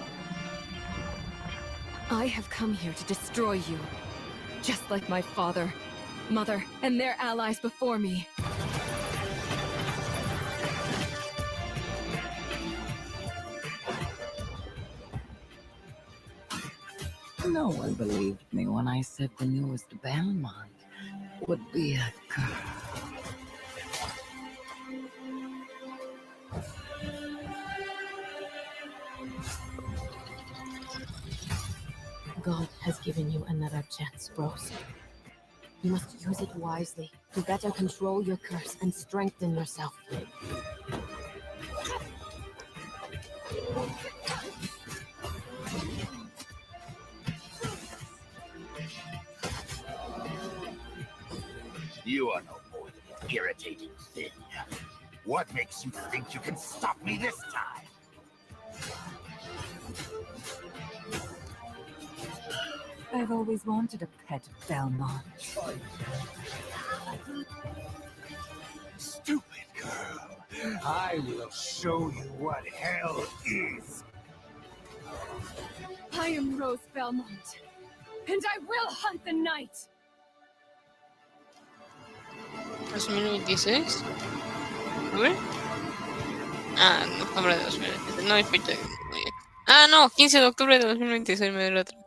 I have come here to destroy you, just like my father, mother, and their allies before me. No one believed me when I said the newest Belmont would be a girl. God has given you another chance, Rose. You must use it wisely to better control your curse and strengthen yourself. You are no more than an irritating thing. What makes you think you can stop me this time? I've always wanted a pet Belmont. Stupid girl. I will show you what hell is. I am Rose Belmont, and I will hunt the night! 2026. ¿Octubre? Ah, noviembre de 2026. No hay fecha. Ah, no, 15 de octubre de 2026 me dio la otra.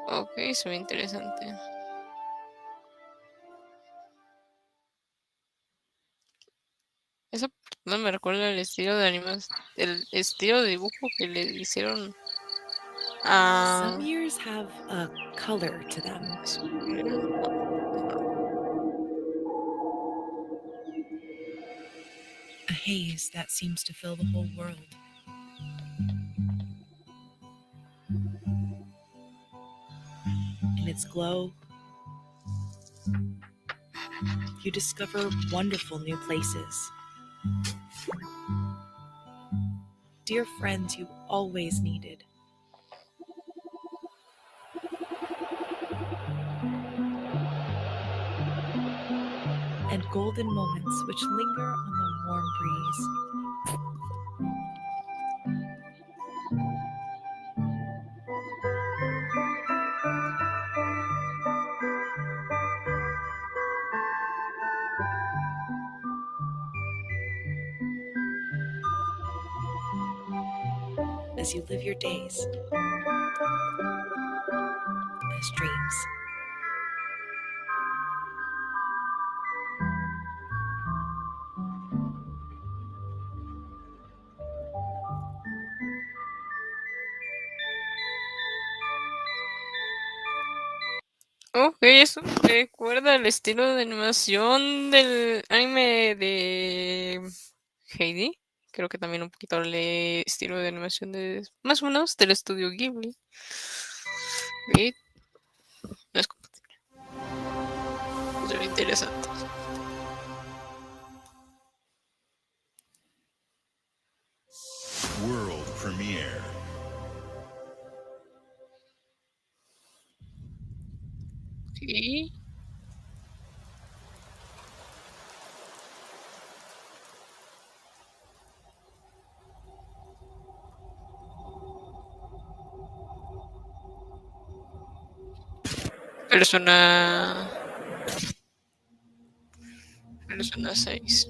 Ok, se ve interesante. Esa no me recuerda el estilo de animación, el estilo de dibujo que le hicieron a... Some years have a color to them. A haze that seems to fill the whole world. In its glow, you discover wonderful new places. Dear friends you always needed. And golden moments which linger on the warm breeze. As you live your days as dreams. Ok, eso me recuerda el estilo de animación del anime de Heidi. Creo que también un poquito el estilo de animación de más o menos del estudio Ghibli. Y no es compatible. Se ve interesante. World premiere. Sí. Persona 6.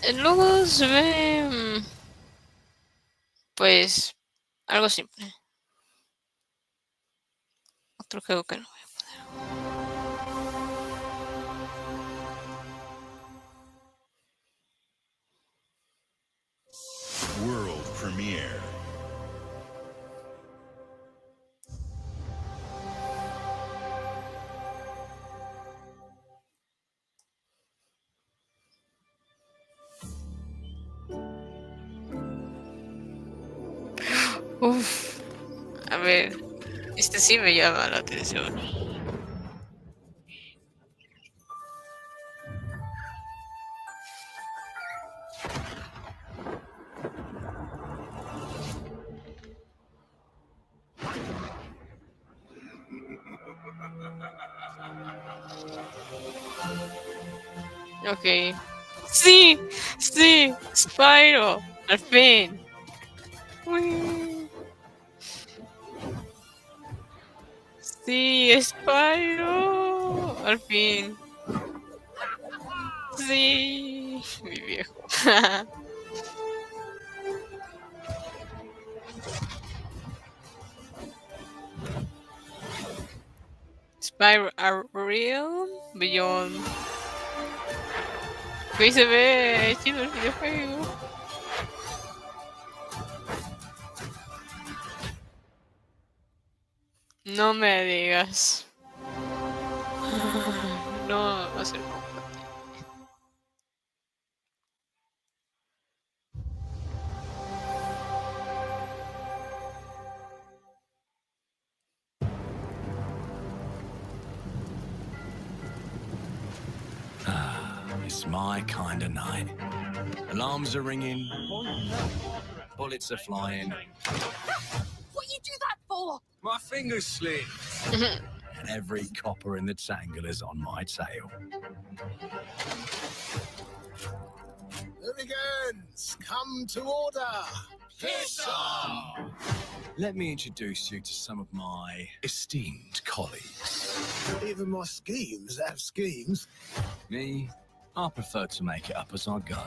El logo se ve pues algo simple. Otro juego que no voy a poner. World premiere. Uf, a ver, este sí me llama la atención. Ok. Sí, sí, Spyro, al fin. Uy. Sí, Spyro, al fin. Sí, mi viejo. Spyro a Real Beyond. Que se ve chido el videojuego. No me digas. No va a ser compatible. It's my kind of night. Alarms are ringing, bullets are flying. What you do that for? My fingers slip. And every copper in the tangle is on my tail. Hooligans, come to order. Piss off! Let me introduce you to some of my esteemed colleagues. Even my schemes have schemes. Me, I prefer to make it up as I go.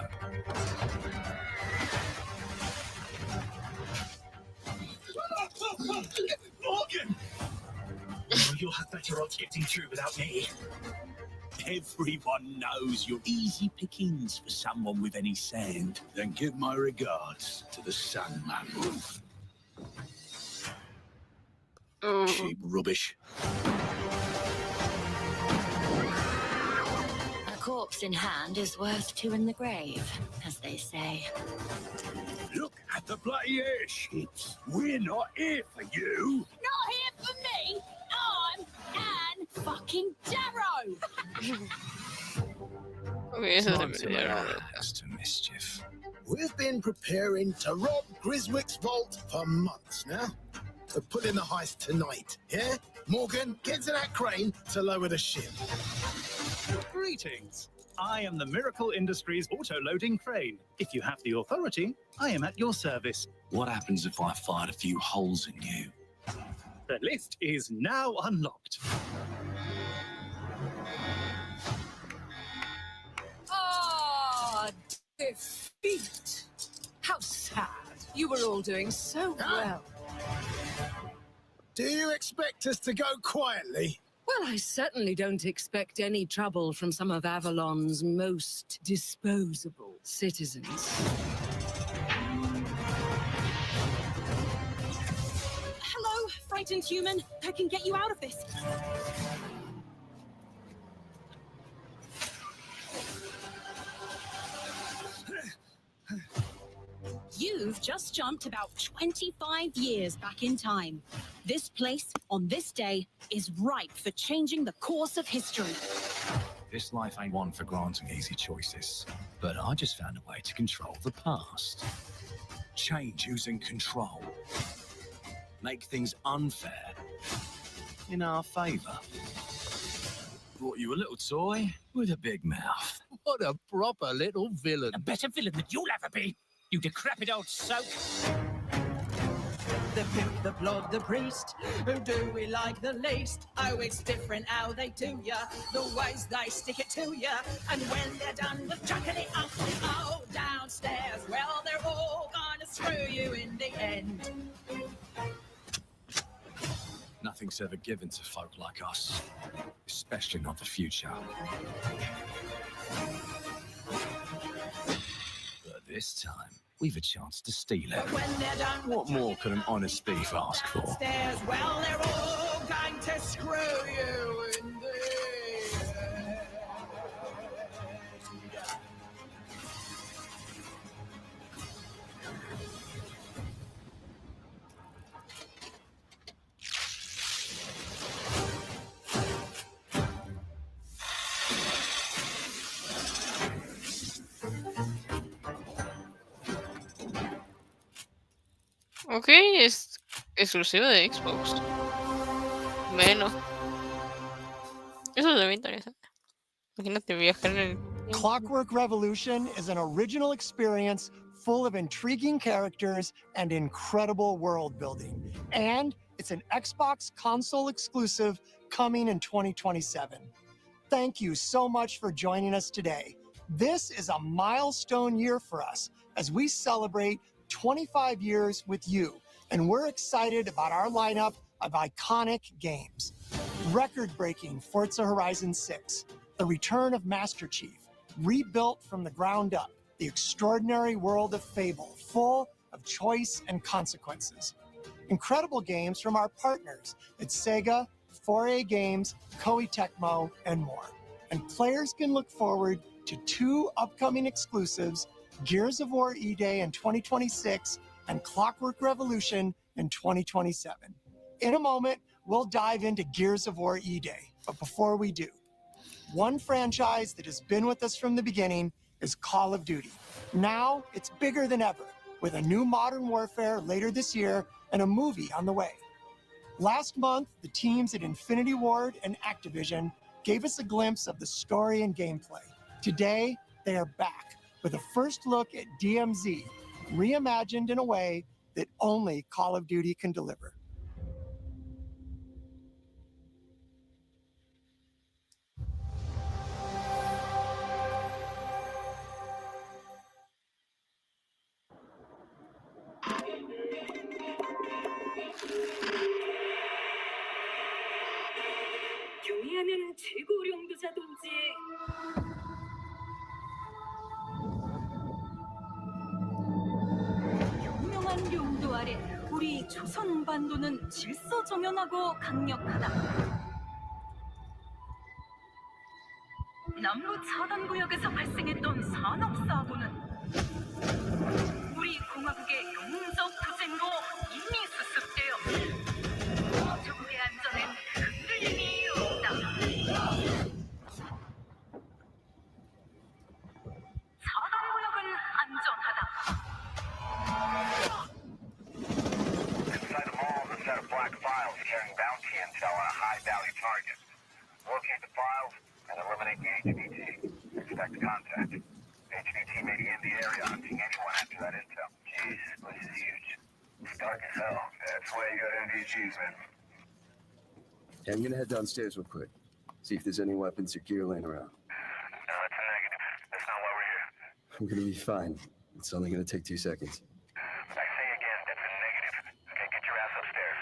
Morgan! You'll have better odds getting through without me. Everyone knows you're easy pickings for someone with any sand. Then give my regards to the Sandman. Cheap rubbish. A corpse in hand is worth two in the grave, as they say. Look at the bloody airships. We're not here for you. Not here for me. I'm Anne fucking Darrow. Time to lay our hands to mischief. We've been preparing to rob Griswick's vault for months now. We're pulling the heist tonight, yeah? Morgan, get to that crane to lower the ship. Greetings. I am the Miracle Industries auto-loading crane. If you have the authority, I am at your service. What happens if I fired a few holes in you? The lift is now unlocked. Ah, defeat. How sad. You were all doing so well. Do you expect us to go quietly? Well, I certainly don't expect any trouble from some of Avalon's most disposable citizens. Hello, frightened, human. I can get you out of this. You've just jumped about 25 years back in time. This place, on this day, is ripe for changing the course of history. This life ain't one for granting easy choices, but I just found a way to control the past. Change using control. Make things unfair in our favor. Brought you a little toy with a big mouth. What a proper little villain. A better villain than you'll ever be, you decrepit old soak. The pimp, the plod, the priest. Who do we like the least? Oh, it's different how they do ya. The ways they stick it to ya. And when they're done with chucking it up, oh, downstairs, well, they're all gonna screw you in the end. Nothing's ever given to folk like us, especially not the future. But this time, we've a chance to steal it. What more could an honest thief ask for? Downstairs, well, they're all going to screw you in the end. Ok, es exclusivo de Xbox. Bueno. Eso se ve interesante. Imagínate viajar en el tiempo. Clockwork Revolution is an original experience full of intriguing characters and incredible world building. And it's an Xbox console exclusive coming in 2027. Thank you so much for joining us today. This is a milestone year for us as we celebrate 25 years with you, and we're excited about our lineup of iconic games. Record-breaking Forza Horizon 6, the return of Master Chief, rebuilt from the ground up, the extraordinary world of Fable, full of choice and consequences. Incredible games from our partners at Sega, 4A Games, Koei Tecmo, and more. And players can look forward to 2 upcoming exclusives, Gears of War E-Day in 2026 and Clockwork Revolution in 2027. In a moment, we'll dive into Gears of War E-Day, but before we do, one franchise that has been with us from the beginning is Call of Duty. Now, it's bigger than ever, with a new Modern Warfare later this year and a movie on the way. Last month, the teams at Infinity Ward and Activision gave us a glimpse of the story and gameplay. Today, they are back with a first look at DMZ, reimagined in a way that only Call of Duty can deliver. 경의하는 최고령도자 동지의 현명한 용도 아래 우리 조선 반도는 질서정연하고 강력하다. 남부 차단구역에서 발생했던 산업사고는 우리 공화국의 용적 투쟁으로 이미 수습되어 조국의 안전엔 흔들림이 없다. 차단구역은 안전하다. Inside the mall is a set of black files carrying bounty intel on a high-value target. Locate the files and eliminate the HVT. Expect contact. HVT may be in the area hunting anyone after that intel. Jeez, this place is huge. It's dark as hell. That's why you got NVGs, man. Yeah, I'm gonna head downstairs real quick. See if there's any weapons or gear laying around. No, that's a negative. That's not why we're here. We're gonna be fine. It's only gonna take 2 seconds. I say again, that's a negative. Okay, get your ass upstairs.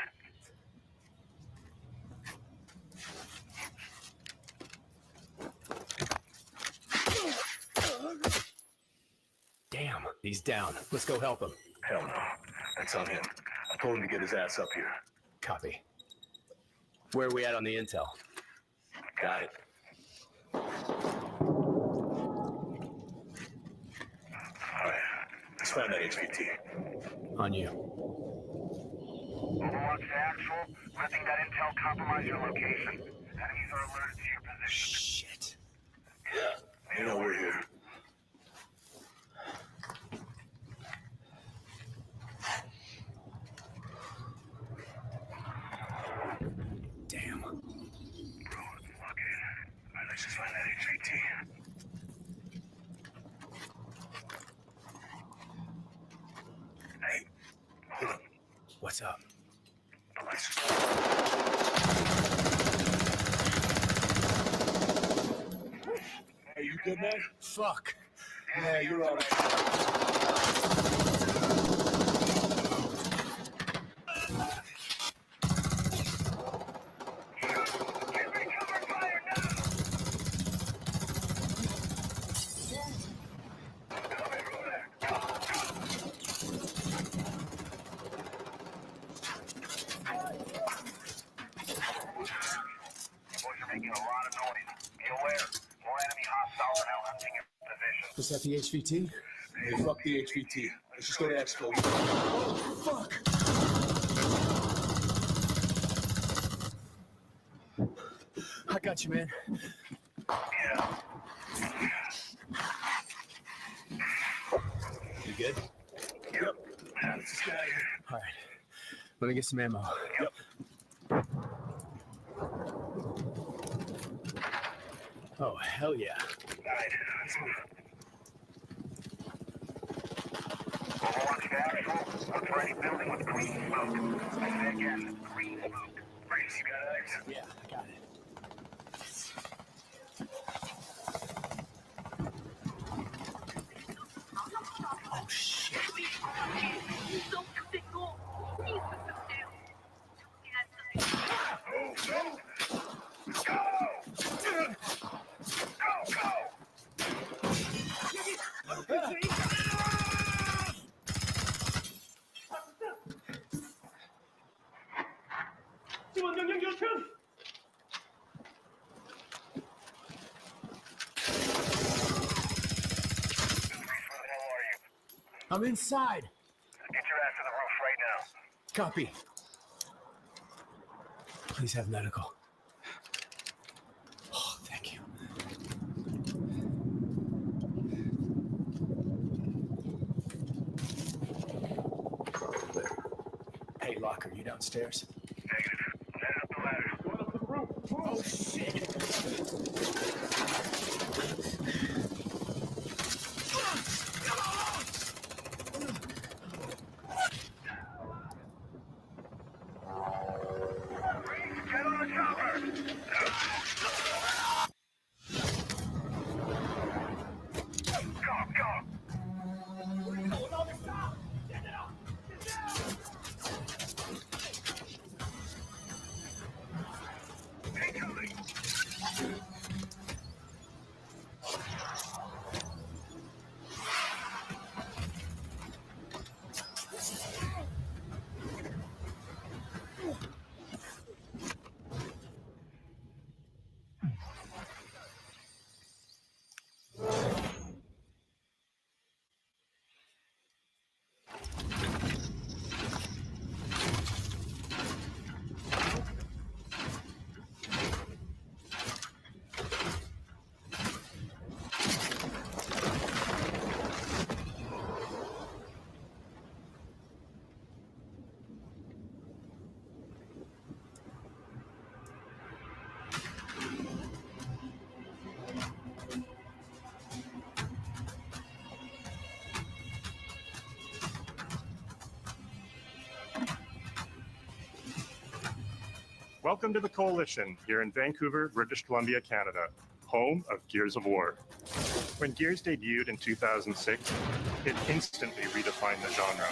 Damn, he's down. Let's go help him. Hell no. That's on him. I told him to get his ass up here. Copy. Where are we at on the intel? Got it. Let's find that HVT. On you. Overwatch to actual. Letting that intel compromise your location. Enemies are alerted to your position. Shit. Yeah, you know we're here. Damn. Bro, okay. Alright, let's just find that HVT. Hey, hold on. What's up? Let's just... Hey, you good, man? Fuck. Yeah, you're all right. Making a lot of noise. Be aware, more enemy hostiles are now hunting your position. Was that the HVT? Hey, fuck the HVT. Let's just go to Expo. Oh, fuck! I got you, man. Yeah. You good? Yep. Let's just get out of here. All right. Let me get some ammo. Yep. Oh, hell yeah. All right, let's move. Overwatch to actual. Look for any building with green smoke. I say again, green smoke. Brace, you got eyes? Yeah, I got it. Oh, shit. I'm inside. Get your ass to the roof right now. Copy. Please have medical. Oh, thank you. Hey, Locker, you downstairs? Negative. Head up the ladder. Going up to the roof. Oh, shit. Get on the chopper! Go! Welcome to the Coalition here in Vancouver, British Columbia, Canada, home of Gears of War. When Gears debuted in 2006, it instantly redefined the genre.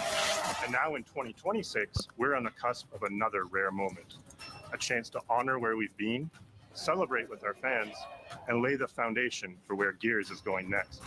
And now in 2026, we're on the cusp of another rare moment, a chance to honor where we've been, celebrate with our fans, and lay the foundation for where Gears is going next.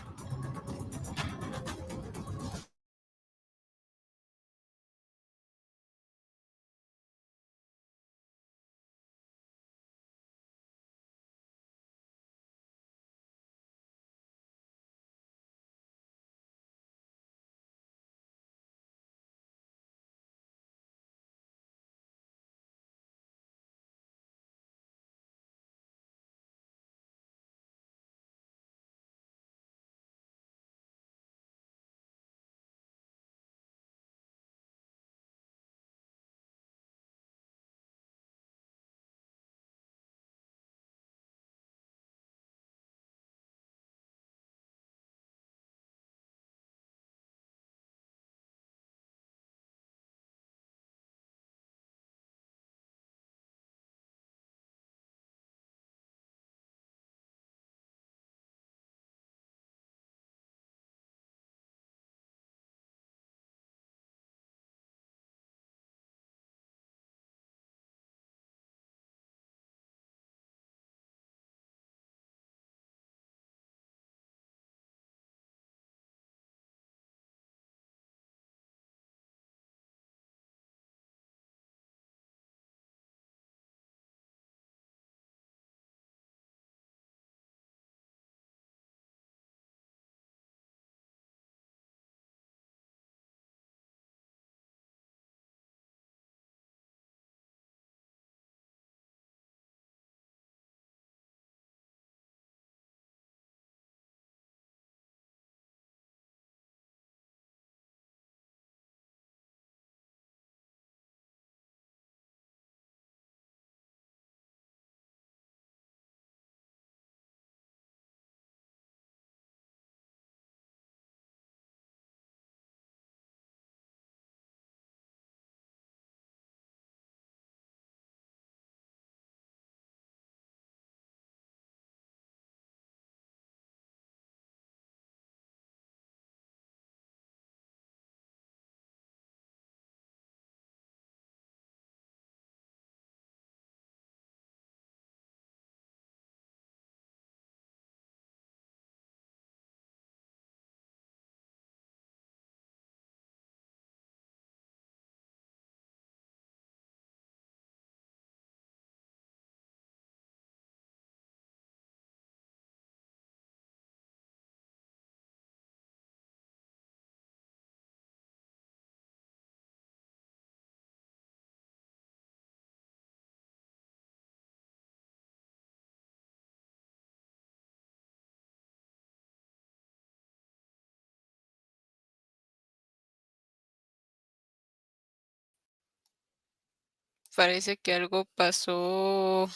Parece que algo pasó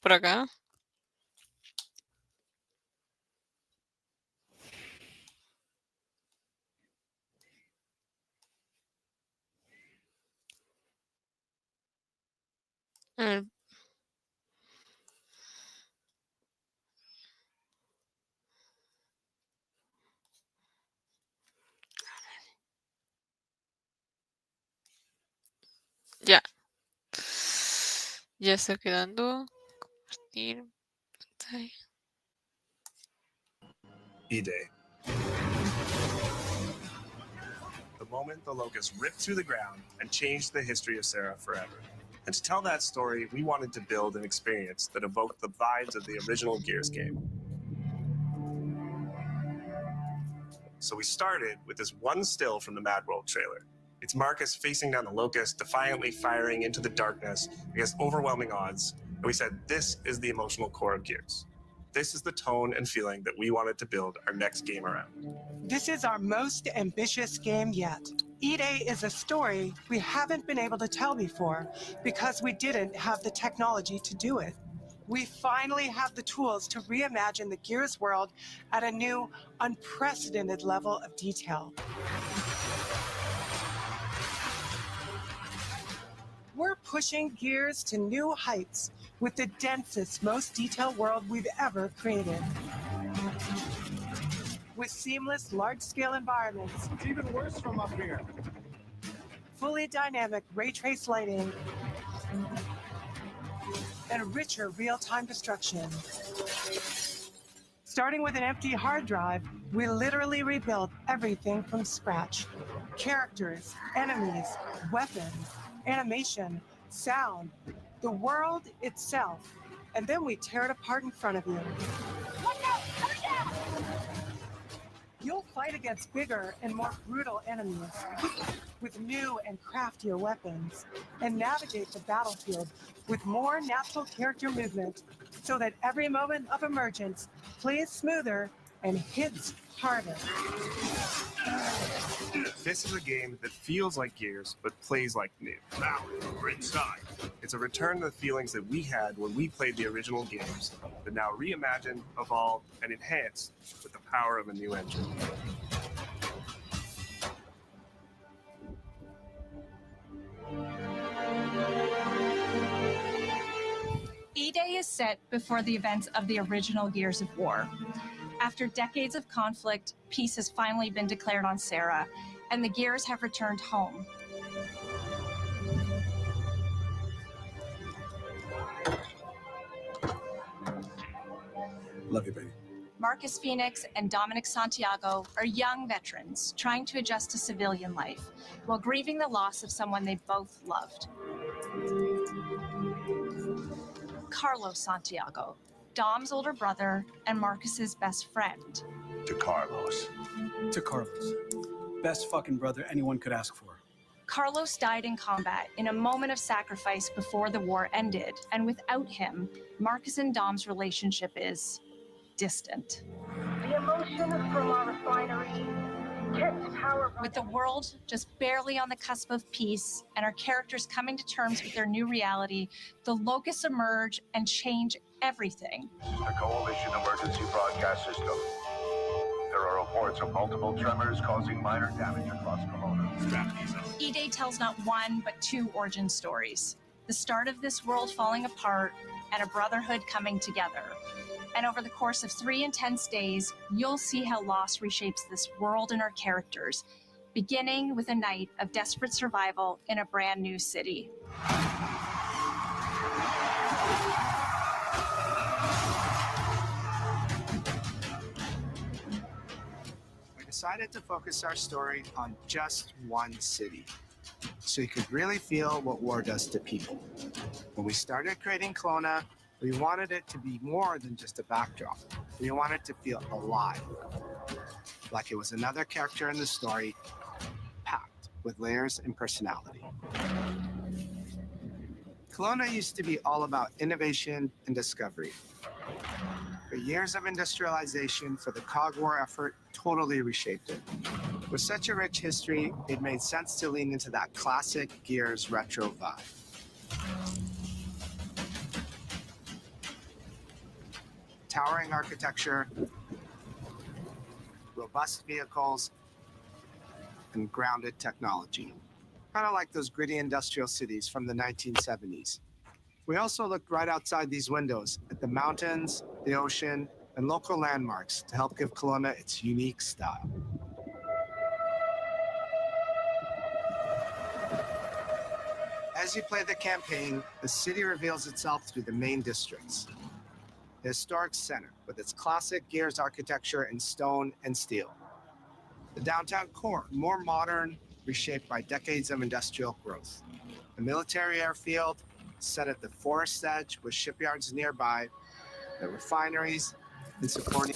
por acá. Ah, ya. Ya está quedando. Compartir pantalla. E-Day. The moment the Locusts ripped through the ground and changed the history of Sarah forever. And to tell that story, we wanted to build an experience that evoked the vibes of the original Gears game. So we started with this one still from the Mad World trailer. It's Marcus facing down the Locust, defiantly firing into the darkness against overwhelming odds. And we said, this is the emotional core of Gears. This is the tone and feeling that we wanted to build our next game around. This is our most ambitious game yet. E-Day is a story we haven't been able to tell before because we didn't have the technology to do it. We finally have the tools to reimagine the Gears world at a new, unprecedented level of detail. We're pushing Gears to new heights with the densest, most detailed world we've ever created. With seamless, large-scale environments. It's even worse from up here. Fully dynamic ray trace lighting. And richer real-time destruction. Starting with an empty hard drive, we literally rebuilt everything from scratch. Characters, enemies, weapons, animation, sound, the world itself. And then we tear it apart in front of you. You'll fight against bigger and more brutal enemies with new and craftier weapons and navigate the battlefield with more natural character movement so that every moment of emergence plays smoother and hits harder. This is a game that feels like Gears, but plays like new. Now we're inside. It's a return to the feelings that we had when we played the original games, but now reimagined, evolved, and enhanced with the power of a new engine. E-Day is set before the events of the original Gears of War. After decades of conflict, peace has finally been declared on Sarah, and the Gears have returned home. Love you, baby. Marcus Phoenix and Dominic Santiago are young veterans trying to adjust to civilian life while grieving the loss of someone they both loved. Carlos Santiago, Dom's older brother and Marcus's best friend. To Carlos. To Carlos. Best fucking brother anyone could ask for. Carlos died in combat in a moment of sacrifice before the war ended, and without him, Marcus and Dom's relationship is distant. The emotion from our refinery gets power. With the world just barely on the cusp of peace and our characters coming to terms with their new reality, the Locusts emerge and change everything. The Coalition Emergency Broadcast System. There are reports of multiple tremors causing minor damage across Kelowna. E-Day tells not one, but two origin stories. The start of this world falling apart and a brotherhood coming together. And over the course of 3 intense days, you'll see how loss reshapes this world and our characters, beginning with a night of desperate survival in a brand new city. We decided to focus our story on just one city, so you could really feel what war does to people. When we started creating Kelowna, we wanted it to be more than just a backdrop. We wanted to feel alive, like it was another character in the story, packed with layers and personality. Kelowna used to be all about innovation and discovery. The years of industrialization for the Cog War effort totally reshaped it. With such a rich history, it made sense to lean into that classic Gears retro vibe. towering architecture, robust vehicles, and grounded technology. Kind of like those gritty industrial cities from the 1970s. We also looked right outside these windows at the mountains, the ocean, and local landmarks to help give Kelowna its unique style. As you play the campaign, the city reveals itself through the main districts. The historic center, with its classic Gears architecture in stone and steel. The downtown core, more modern, reshaped by decades of industrial growth. The military airfield, set at the forest edge with shipyards nearby, the refineries, and supporting.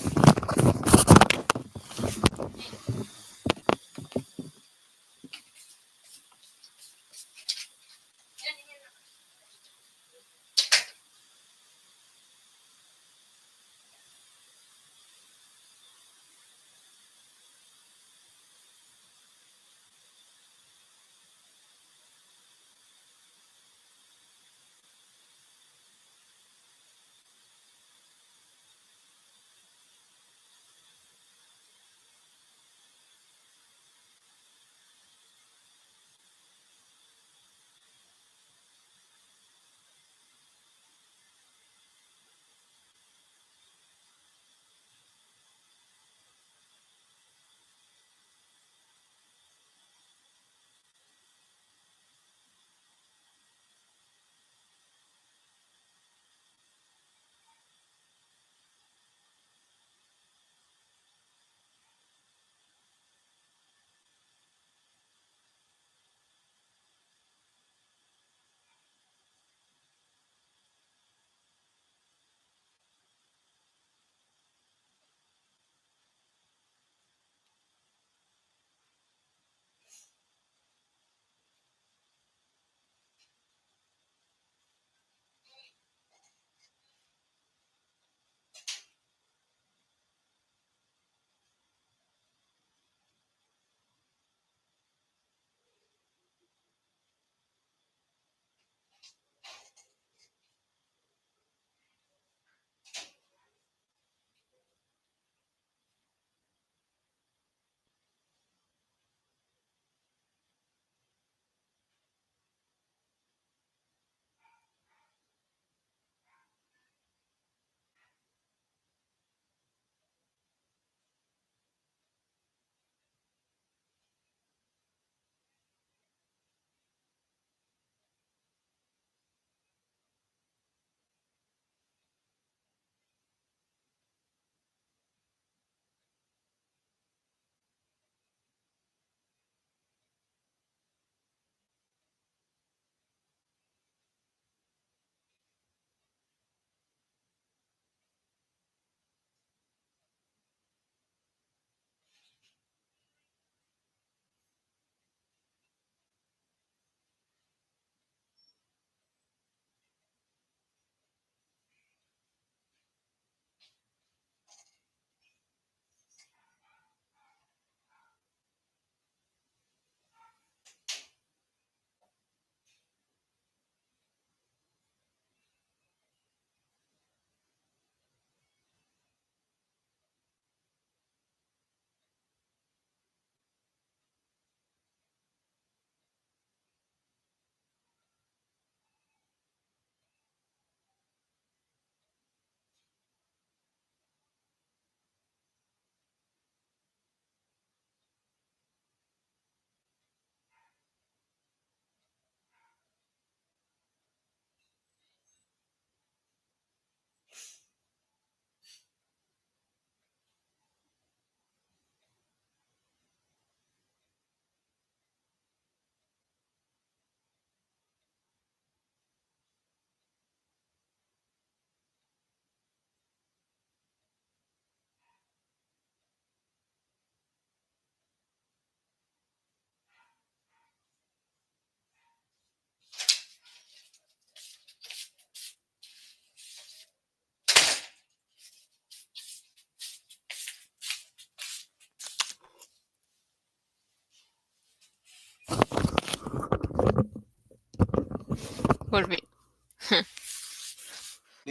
Volví.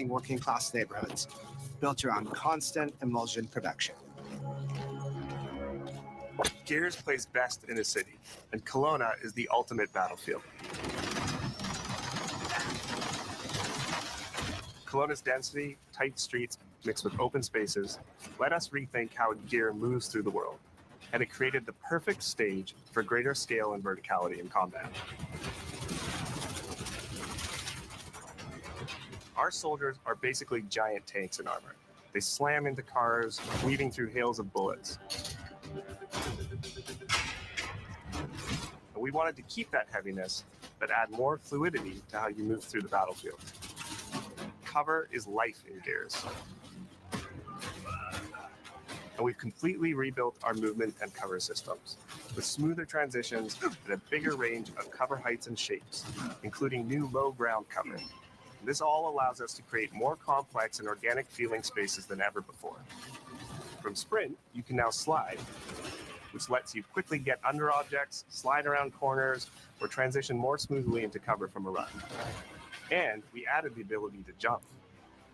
Working class neighborhoods. built around constant emulsion production. Gears plays best in a city, and Kelowna is the ultimate battlefield. Kelowna's density, tight streets, mixed with open spaces, let us rethink how gear moves through the world, and it created the perfect stage for greater scale and verticality in combat. Our soldiers are basically giant tanks in armor. They slam into cars, weaving through hails of bullets. And we wanted to keep that heaviness, but add more fluidity to how you move through the battlefield. Cover is life in Gears. And we've completely rebuilt our movement and cover systems, with smoother transitions and a bigger range of cover heights and shapes, including new low ground cover. This all allows us to create more complex and organic feeling spaces than ever before. From Sprint, you can now slide, which lets you quickly get under objects, slide around corners, or transition more smoothly into cover from a run. And we added the ability to jump,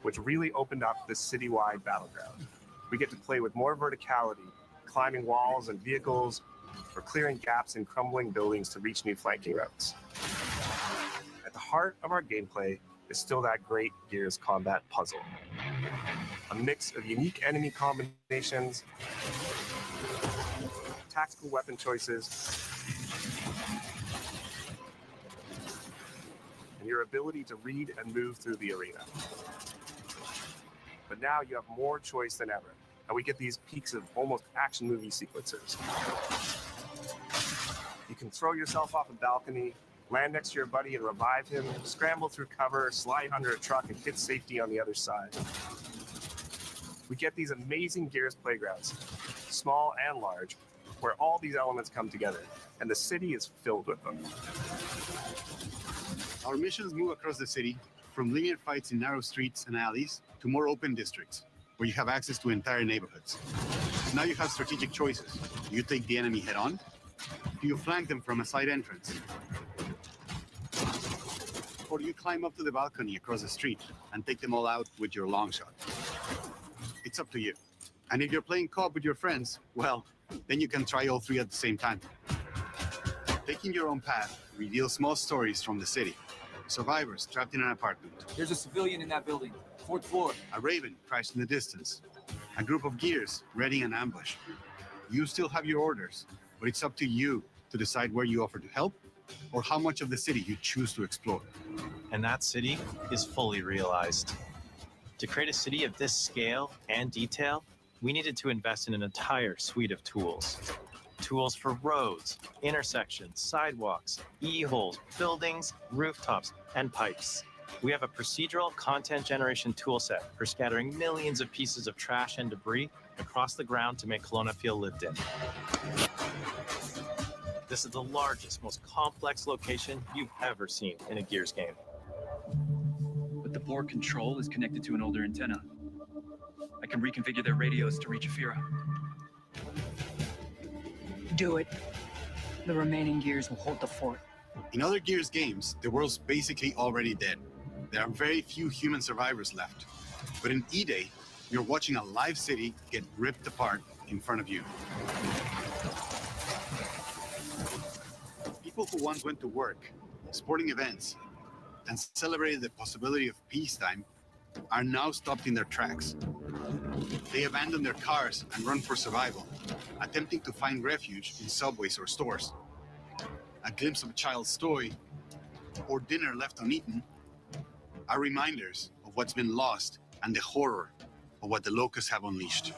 which really opened up this citywide battleground. We get to play with more verticality, climbing walls and vehicles, or clearing gaps in crumbling buildings to reach new flanking routes. At the heart of our gameplay is still that great Gears combat puzzle. A mix of unique enemy combinations, tactical weapon choices, and your ability to read and move through the arena. But now you have more choice than ever, and we get these peaks of almost action movie sequences. You can throw yourself off a balcony, land next to your buddy and revive him, scramble through cover, slide under a truck, and hit safety on the other side. We get these amazing Gears playgrounds, small and large, where all these elements come together, and the city is filled with them. Our missions move across the city, from linear fights in narrow streets and alleys to more open districts, where you have access to entire neighborhoods. Now you have strategic choices. Do you take the enemy head on? Do you flank them from a side entrance? Or do you climb up to the balcony across the street and take them all out with your long shot? It's up to you. And if you're playing co-op with your friends, well, then you can try all three at the same time. Taking your own path reveals small stories from the city. Survivors trapped in an apartment. There's a civilian in that building, 4th floor. A raven crashed in the distance. A group of Gears readying an ambush. You still have your orders, but it's up to you to decide where you offer to help or how much of the city you choose to explore. And that city is fully realized. To create a city of this scale and detail, we needed to invest in an entire suite of tools. Tools for roads, intersections, sidewalks, e-holes, buildings, rooftops, and pipes. We have a procedural content generation toolset for scattering millions of pieces of trash and debris across the ground to make Kelowna feel lived in. This is the largest, most complex location you've ever seen in a Gears game. But the board control is connected to an older antenna. I can reconfigure their radios to reach Afira. Do it. The remaining Gears will hold the fort. In other Gears games, the world's basically already dead. There are very few human survivors left. But in E-Day, you're watching a live city get ripped apart in front of you. People who once went to work, sporting events, and celebrated the possibility of peacetime are now stopped in their tracks. They abandon their cars and run for survival, attempting to find refuge in subways or stores. A glimpse of a child's toy or dinner left uneaten are reminders of what's been lost and the horror of what the locusts have unleashed.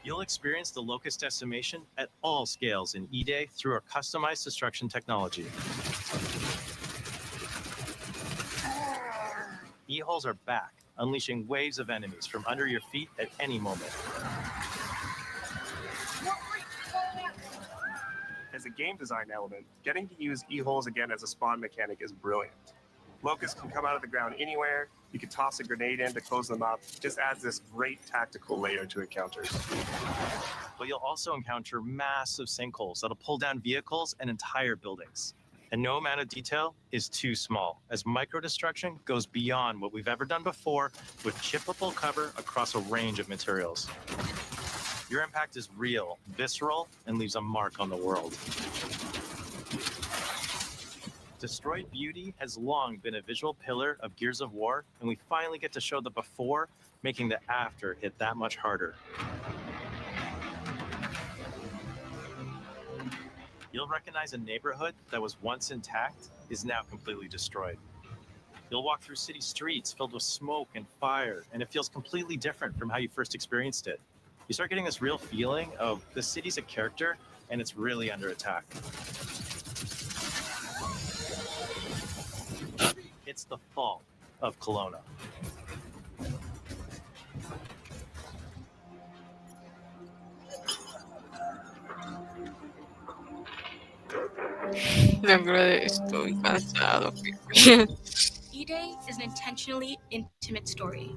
You'll experience the locust decimation at all scales in E-Day through our customized destruction technology. E-holes are back, unleashing waves of enemies from under your feet at any moment. As a game design element, getting to use E-holes again as a spawn mechanic is brilliant. Locusts can come out of the ground anywhere. You can toss a grenade in to close them up. It just adds this great tactical layer to encounters. But you'll also encounter massive sinkholes that'll pull down vehicles and entire buildings. And no amount of detail is too small, as micro-destruction goes beyond what we've ever done before with chippable cover across a range of materials. Your impact is real, visceral, and leaves a mark on the world. Destroyed Beauty has long been a visual pillar of Gears of War, and we finally get to show the before, making the after hit that much harder. You'll recognize a neighborhood that was once intact is now completely destroyed. You'll walk through city streets filled with smoke and fire, and it feels completely different from how you first experienced it. You start getting this real feeling of the city's a character, and it's really under attack. It's the fall of Kelowna. Estoy cansado. E-Day is an intentionally intimate story.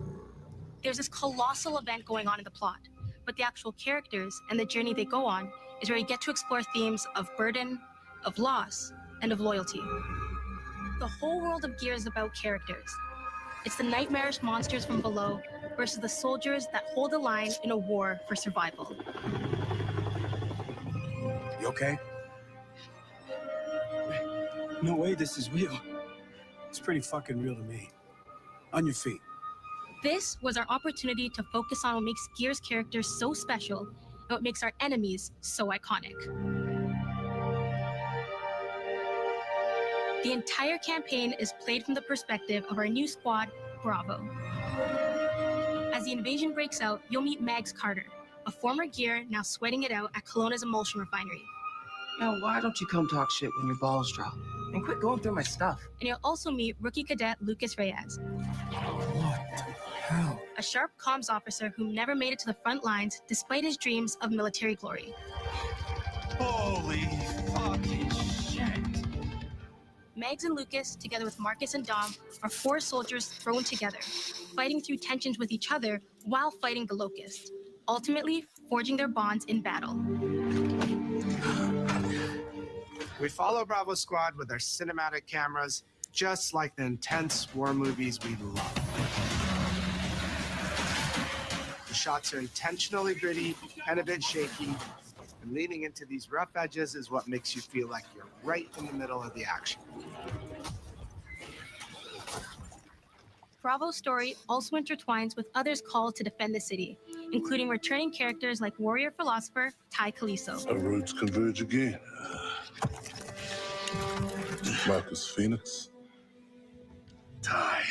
There's this colossal event going on in the plot, but the actual characters and the journey they go on is where you get to explore themes of burden, of loss, and of loyalty. The whole world of Gears is about characters. It's the nightmarish monsters from below versus the soldiers that hold the line in a war for survival. You okay? No way this is real. It's pretty fucking real to me. On your feet. This was our opportunity to focus on what makes Gears characters so special and what makes our enemies so iconic. The entire campaign is played from the perspective of our new squad, Bravo. As the invasion breaks out, you'll meet Mags Carter, a former Gear now sweating it out at Kelowna's emulsion refinery. Now, why don't you come talk shit when your balls drop? And quit going through my stuff. And you'll also meet rookie cadet Lucas Reyes. What the hell? A sharp comms officer who never made it to the front lines despite his dreams of military glory. Holy fucking shit. Mags and Lucas, together with Marcus and Dom, are 4 soldiers thrown together, fighting through tensions with each other while fighting the Locust, ultimately forging their bonds in battle. We follow Bravo Squad with our cinematic cameras, just like the intense war movies we love. The shots are intentionally gritty and a bit shaky, and leaning into these rough edges is what makes you feel like you're right in the middle of the action. Bravo's story also intertwines with others called to defend the city, including returning characters like warrior philosopher Ty Caliso. Our roads converge again. Marcus Phoenix. Ty.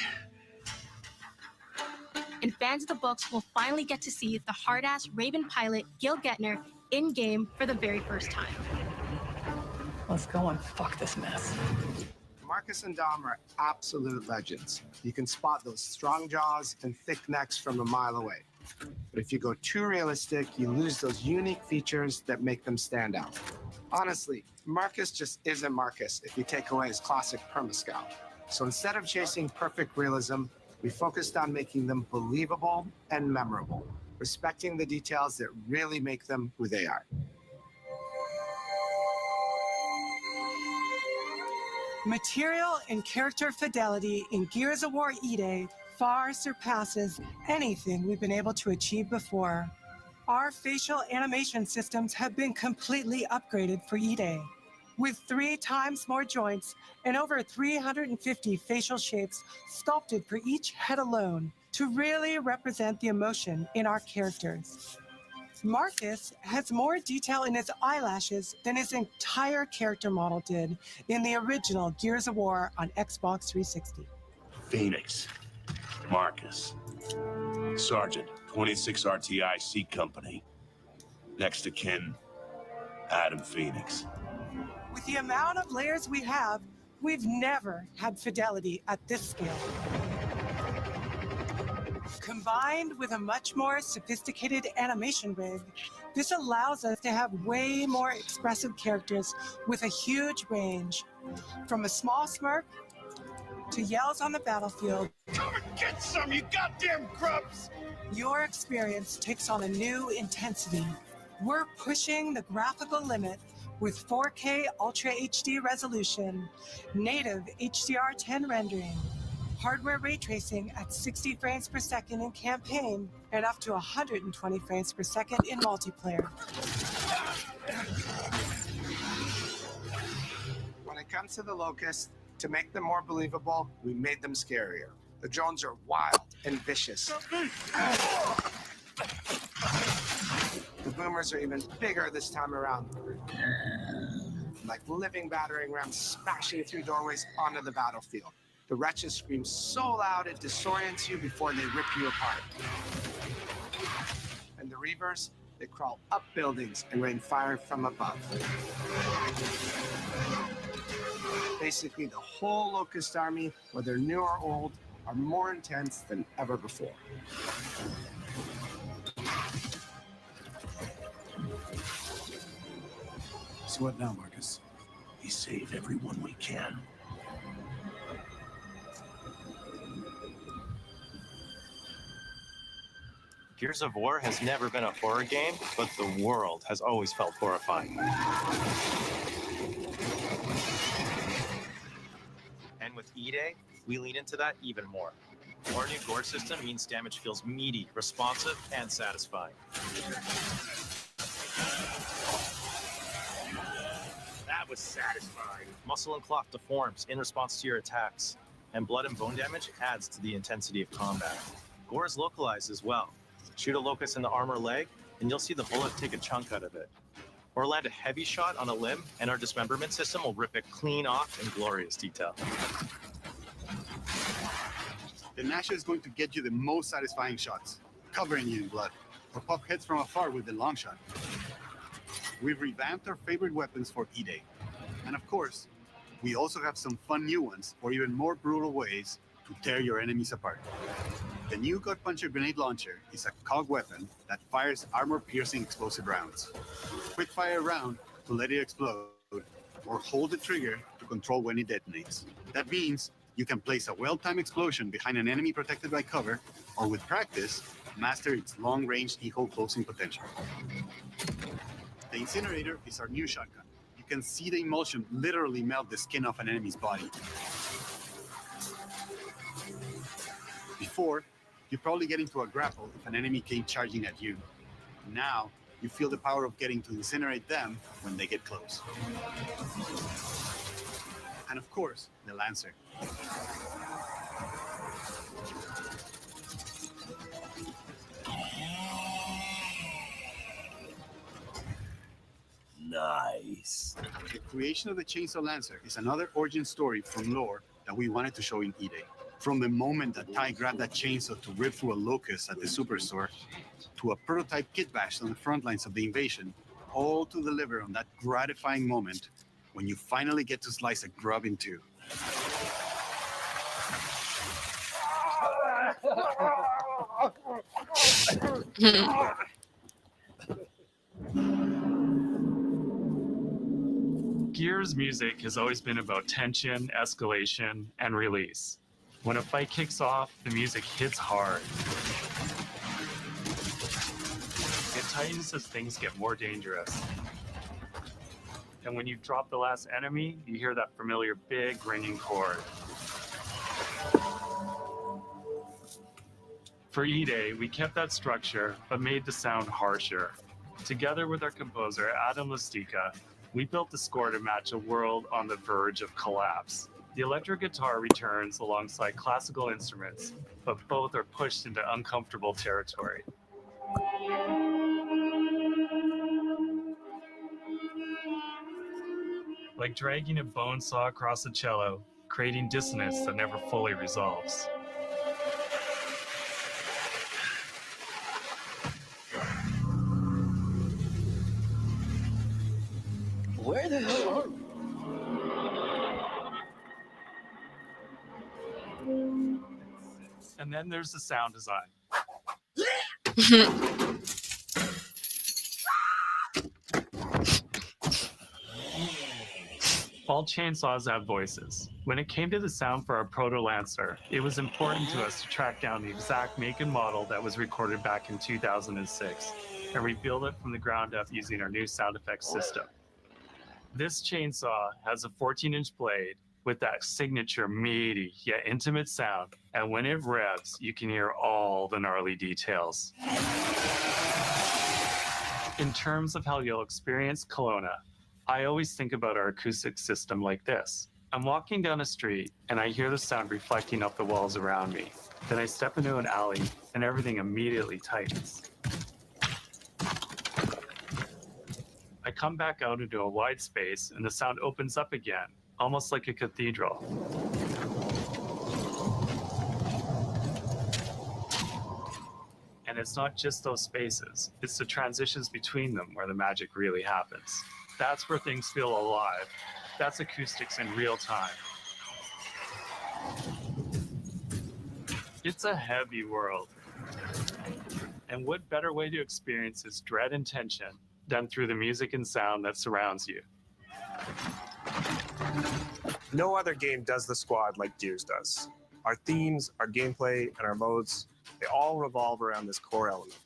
And fans of the books will finally get to see the hard-ass Raven pilot Gil Gettner in-game for the very first time. Let's go and fuck this mess. Marcus and Dom are absolute legends. You can spot those strong jaws and thick necks from a mile away. But if you go too realistic, you lose those unique features that make them stand out. Honestly, Marcus just isn't Marcus if you take away his classic perma-scout. So instead of chasing perfect realism, we focused on making them believable and memorable, respecting the details that really make them who they are. Material and character fidelity in Gears of War E-Day far surpasses anything we've been able to achieve before. Our facial animation systems have been completely upgraded for E-Day, with 3 times more joints and over 350 facial shapes sculpted for each head alone to really represent the emotion in our characters. Marcus has more detail in his eyelashes than his entire character model did in the original Gears of War on Xbox 360. Phoenix. Marcus. Sergeant, 26 RTI C Company. Next to kin, Adam Phoenix. With the amount of layers we have, we've never had fidelity at this scale. Combined with a much more sophisticated animation rig, this allows us to have way more expressive characters with a huge range, from a small smirk to yells on the battlefield. Come and get some, you goddamn grubs! Your experience takes on a new intensity. We're pushing the graphical limit with 4K Ultra HD resolution, native HDR10 rendering, hardware ray tracing at 60 frames per second in campaign, and up to 120 frames per second in multiplayer. When it comes to the locusts, to make them more believable, we made them scarier. The drones are wild and vicious. The boomers are even bigger this time around. Like living battering rams smashing through doorways onto the battlefield. The wretches scream so loud it disorients you before they rip you apart. And the reavers, they crawl up buildings and rain fire from above. Basically, the whole Locust army, whether new or old, are more intense than ever before. So what now, Marcus? We save everyone we can. Gears of War has never been a horror game, but the world has always felt horrifying. And with E-Day, we lean into that even more. Our new gore system means damage feels meaty, responsive, and satisfying. That was satisfying. Muscle and cloth deforms in response to your attacks, and blood and bone damage adds to the intensity of combat. Gore is localized as well. Shoot a locust in the arm or leg, and you'll see the bullet take a chunk out of it. Or land a heavy shot on a limb, and our dismemberment system will rip it clean off in glorious detail. The Nasha is going to get you the most satisfying shots, covering you in blood, or pop heads from afar with the long shot. We've revamped our favorite weapons for E-Day. And of course, we also have some fun new ones, or even more brutal ways to tear your enemies apart. The new Gut Puncher Grenade Launcher is a COG weapon that fires armor-piercing explosive rounds. Quick fire a round to let it explode, or hold the trigger to control when it detonates. That means you can place a well-timed explosion behind an enemy protected by cover, or with practice, master its long-range e-hole closing potential. The Incinerator is our new shotgun. You can see the emulsion literally melt the skin off an enemy's body. Before, you'd probably get into a grapple if an enemy came charging at you. Now, you feel the power of getting to incinerate them when they get close. And of course, the Lancer. Nice. The creation of the Chainsaw Lancer is another origin story from lore that we wanted to show in E-Day. From the moment that Ty grabbed that chainsaw to rip through a locust at the superstore, to a prototype kit bash on the front lines of the invasion, all to deliver on that gratifying moment when you finally get to slice a grub in two. Gears music has always been about tension, escalation, and release. When a fight kicks off, the music hits hard. It tightens as things get more dangerous. And when you drop the last enemy, you hear that familiar big ringing chord. For E-Day, we kept that structure, but made the sound harsher. Together with our composer, Adam Lastica, we built the score to match a world on the verge of collapse. The electric guitar returns alongside classical instruments, but both are pushed into uncomfortable territory. Like dragging a bone saw across a cello, creating dissonance that never fully resolves. Where the hell are we? And then there's the sound design. All chainsaws have voices. When it came to the sound for our Proto Lancer, it was important to us to track down the exact make and model that was recorded back in 2006 and rebuild it from the ground up using our new sound effects system. This chainsaw has a 14-inch blade with that signature meaty yet intimate sound, and when it revs, you can hear all the gnarly details. In terms of how you'll experience Kelowna, I always think about our acoustic system like this. I'm walking down a street and I hear the sound reflecting off the walls around me. Then I step into an alley and everything immediately tightens. I come back out into a wide space and the sound opens up again, almost like a cathedral. And it's not just those spaces, it's the transitions between them where the magic really happens. That's where things feel alive. That's acoustics in real time. It's a heavy world. And what better way to experience its dread and tension than through the music and sound that surrounds you? No other game does the squad like Gears does. Our themes, our gameplay, and our modes, they all revolve around this core element.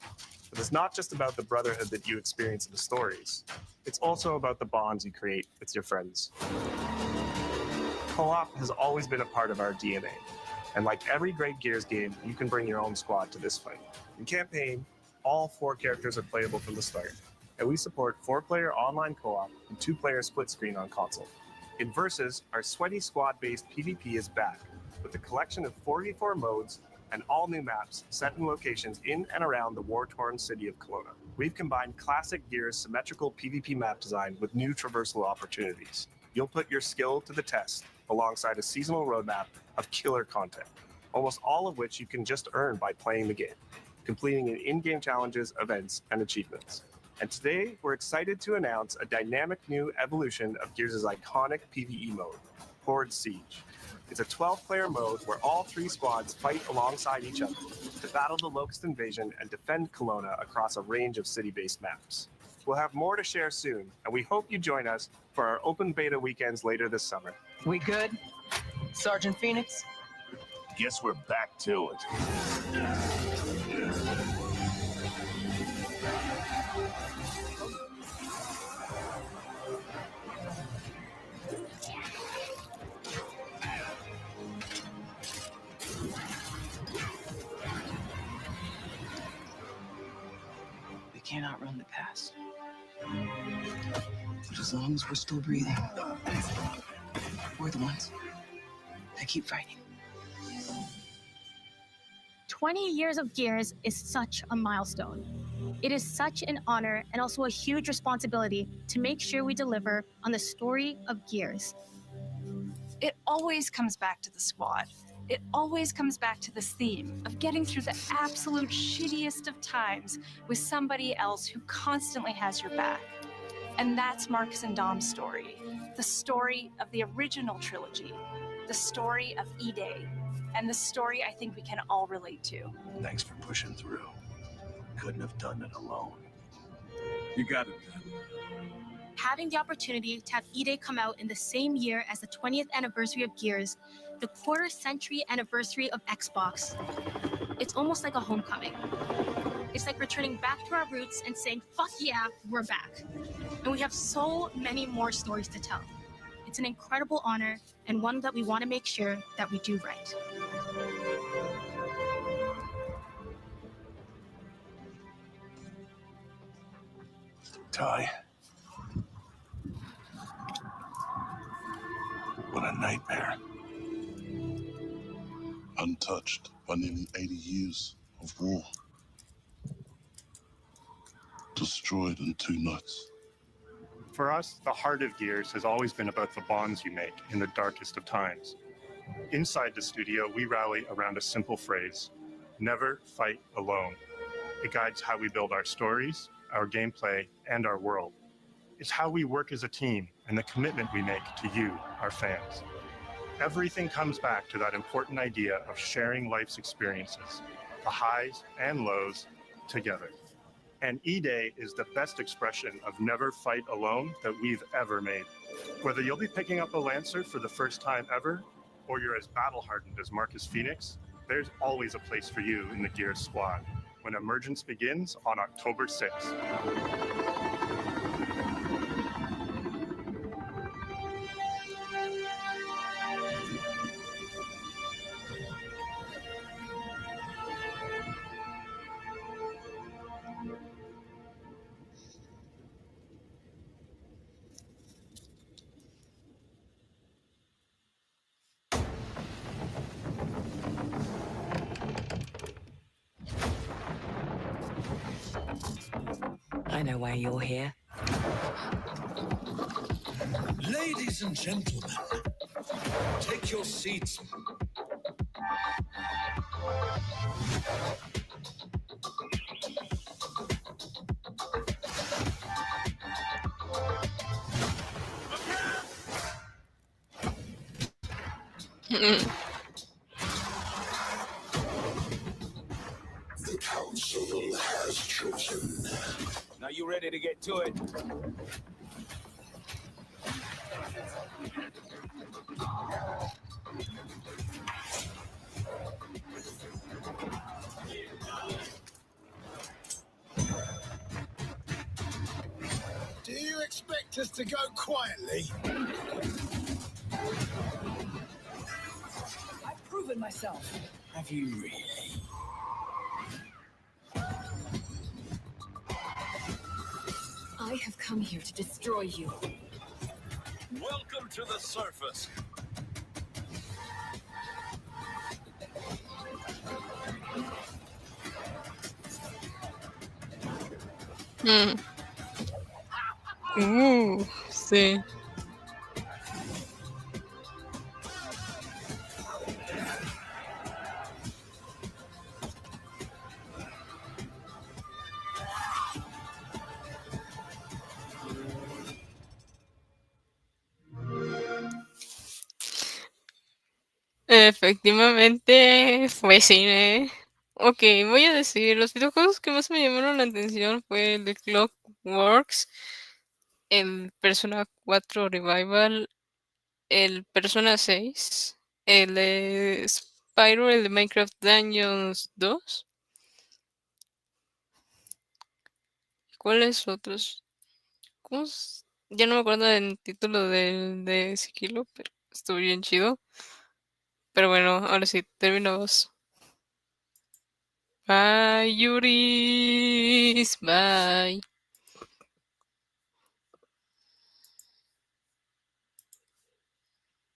But it's not just about the brotherhood that you experience in the stories. It's also about the bonds you create with your friends. Co-op has always been a part of our DNA. And like every great Gears game, you can bring your own squad to this fight. In campaign, all 4 characters are playable from the start. And we support 4-player online co-op and 2-player split screen on console. In Versus, our sweaty squad-based PvP is back with a collection of 4v4 modes and all new maps set in locations in and around the war-torn city of Kelowna. We've combined classic Gears symmetrical PvP map design with new traversal opportunities. You'll put your skill to the test alongside a seasonal roadmap of killer content, almost all of which you can just earn by playing the game, completing in-game challenges, events, and achievements. And today, we're excited to announce a dynamic new evolution of Gears' iconic PvE mode, Horde Siege. It's a 12-player mode where all 3 squads fight alongside each other to battle the Locust invasion and defend Kelowna across a range of city-based maps. We'll have more to share soon, and we hope you join us for our open beta weekends later this summer. We good? Sergeant Phoenix? Guess we're back to it. We can't outrun the past. But as long as we're still breathing, we're the ones that keep fighting. 20 years of Gears is such a milestone. It is such an honor and also a huge responsibility to make sure we deliver on the story of Gears. It always comes back to the squad. It always comes back to this theme of getting through the absolute shittiest of times with somebody else who constantly has your back. And that's Marcus and Dom's story. The story of the original trilogy. The story of E-Day. And the story I think we can all relate to. Thanks for pushing through. Couldn't have done it alone. You got it, man. Having the opportunity to have E-Day come out in the same year as the 20th anniversary of Gears, the quarter-century anniversary of Xbox, it's almost like a homecoming. It's like returning back to our roots and saying, fuck yeah, we're back. And we have so many more stories to tell. It's an incredible honor and one that we want to make sure that we do right. Ty. What a nightmare. Untouched by nearly 80 years of war. Destroyed in 2 nights. For us, the heart of Gears has always been about the bonds you make in the darkest of times. Inside the studio, we rally around a simple phrase: never fight alone. It guides how we build our stories, our gameplay, and our world. It's how we work as a team and the commitment we make to you, our fans. Everything comes back to that important idea of sharing life's experiences, the highs and lows, together. And E-Day is the best expression of never fight alone that we've ever made. Whether you'll be picking up a Lancer for the first time ever, or you're as battle-hardened as Marcus Phoenix, there's always a place for you in the Gears squad when Emergence begins on October 6th. know why you're here. Ladies and gentlemen, take your seats. The council has chosen. Now you ready to get to it? Do you expect us to go quietly? I've proven myself. Have you really? I have come here to destroy you. Welcome to the surface. Sí. Efectivamente, fue cine. Ok, voy a decir, los videojuegos que más me llamaron la atención fue el de Clockworks, el Persona 4 Revival, el Persona 6, el de Spyro, el de Minecraft Dungeons 2. ¿Cuáles otros? Ya no me acuerdo del título del de Sigilo, pero estuvo bien chido. Pero bueno, ahora sí, terminamos. Bye, Yuris. Bye.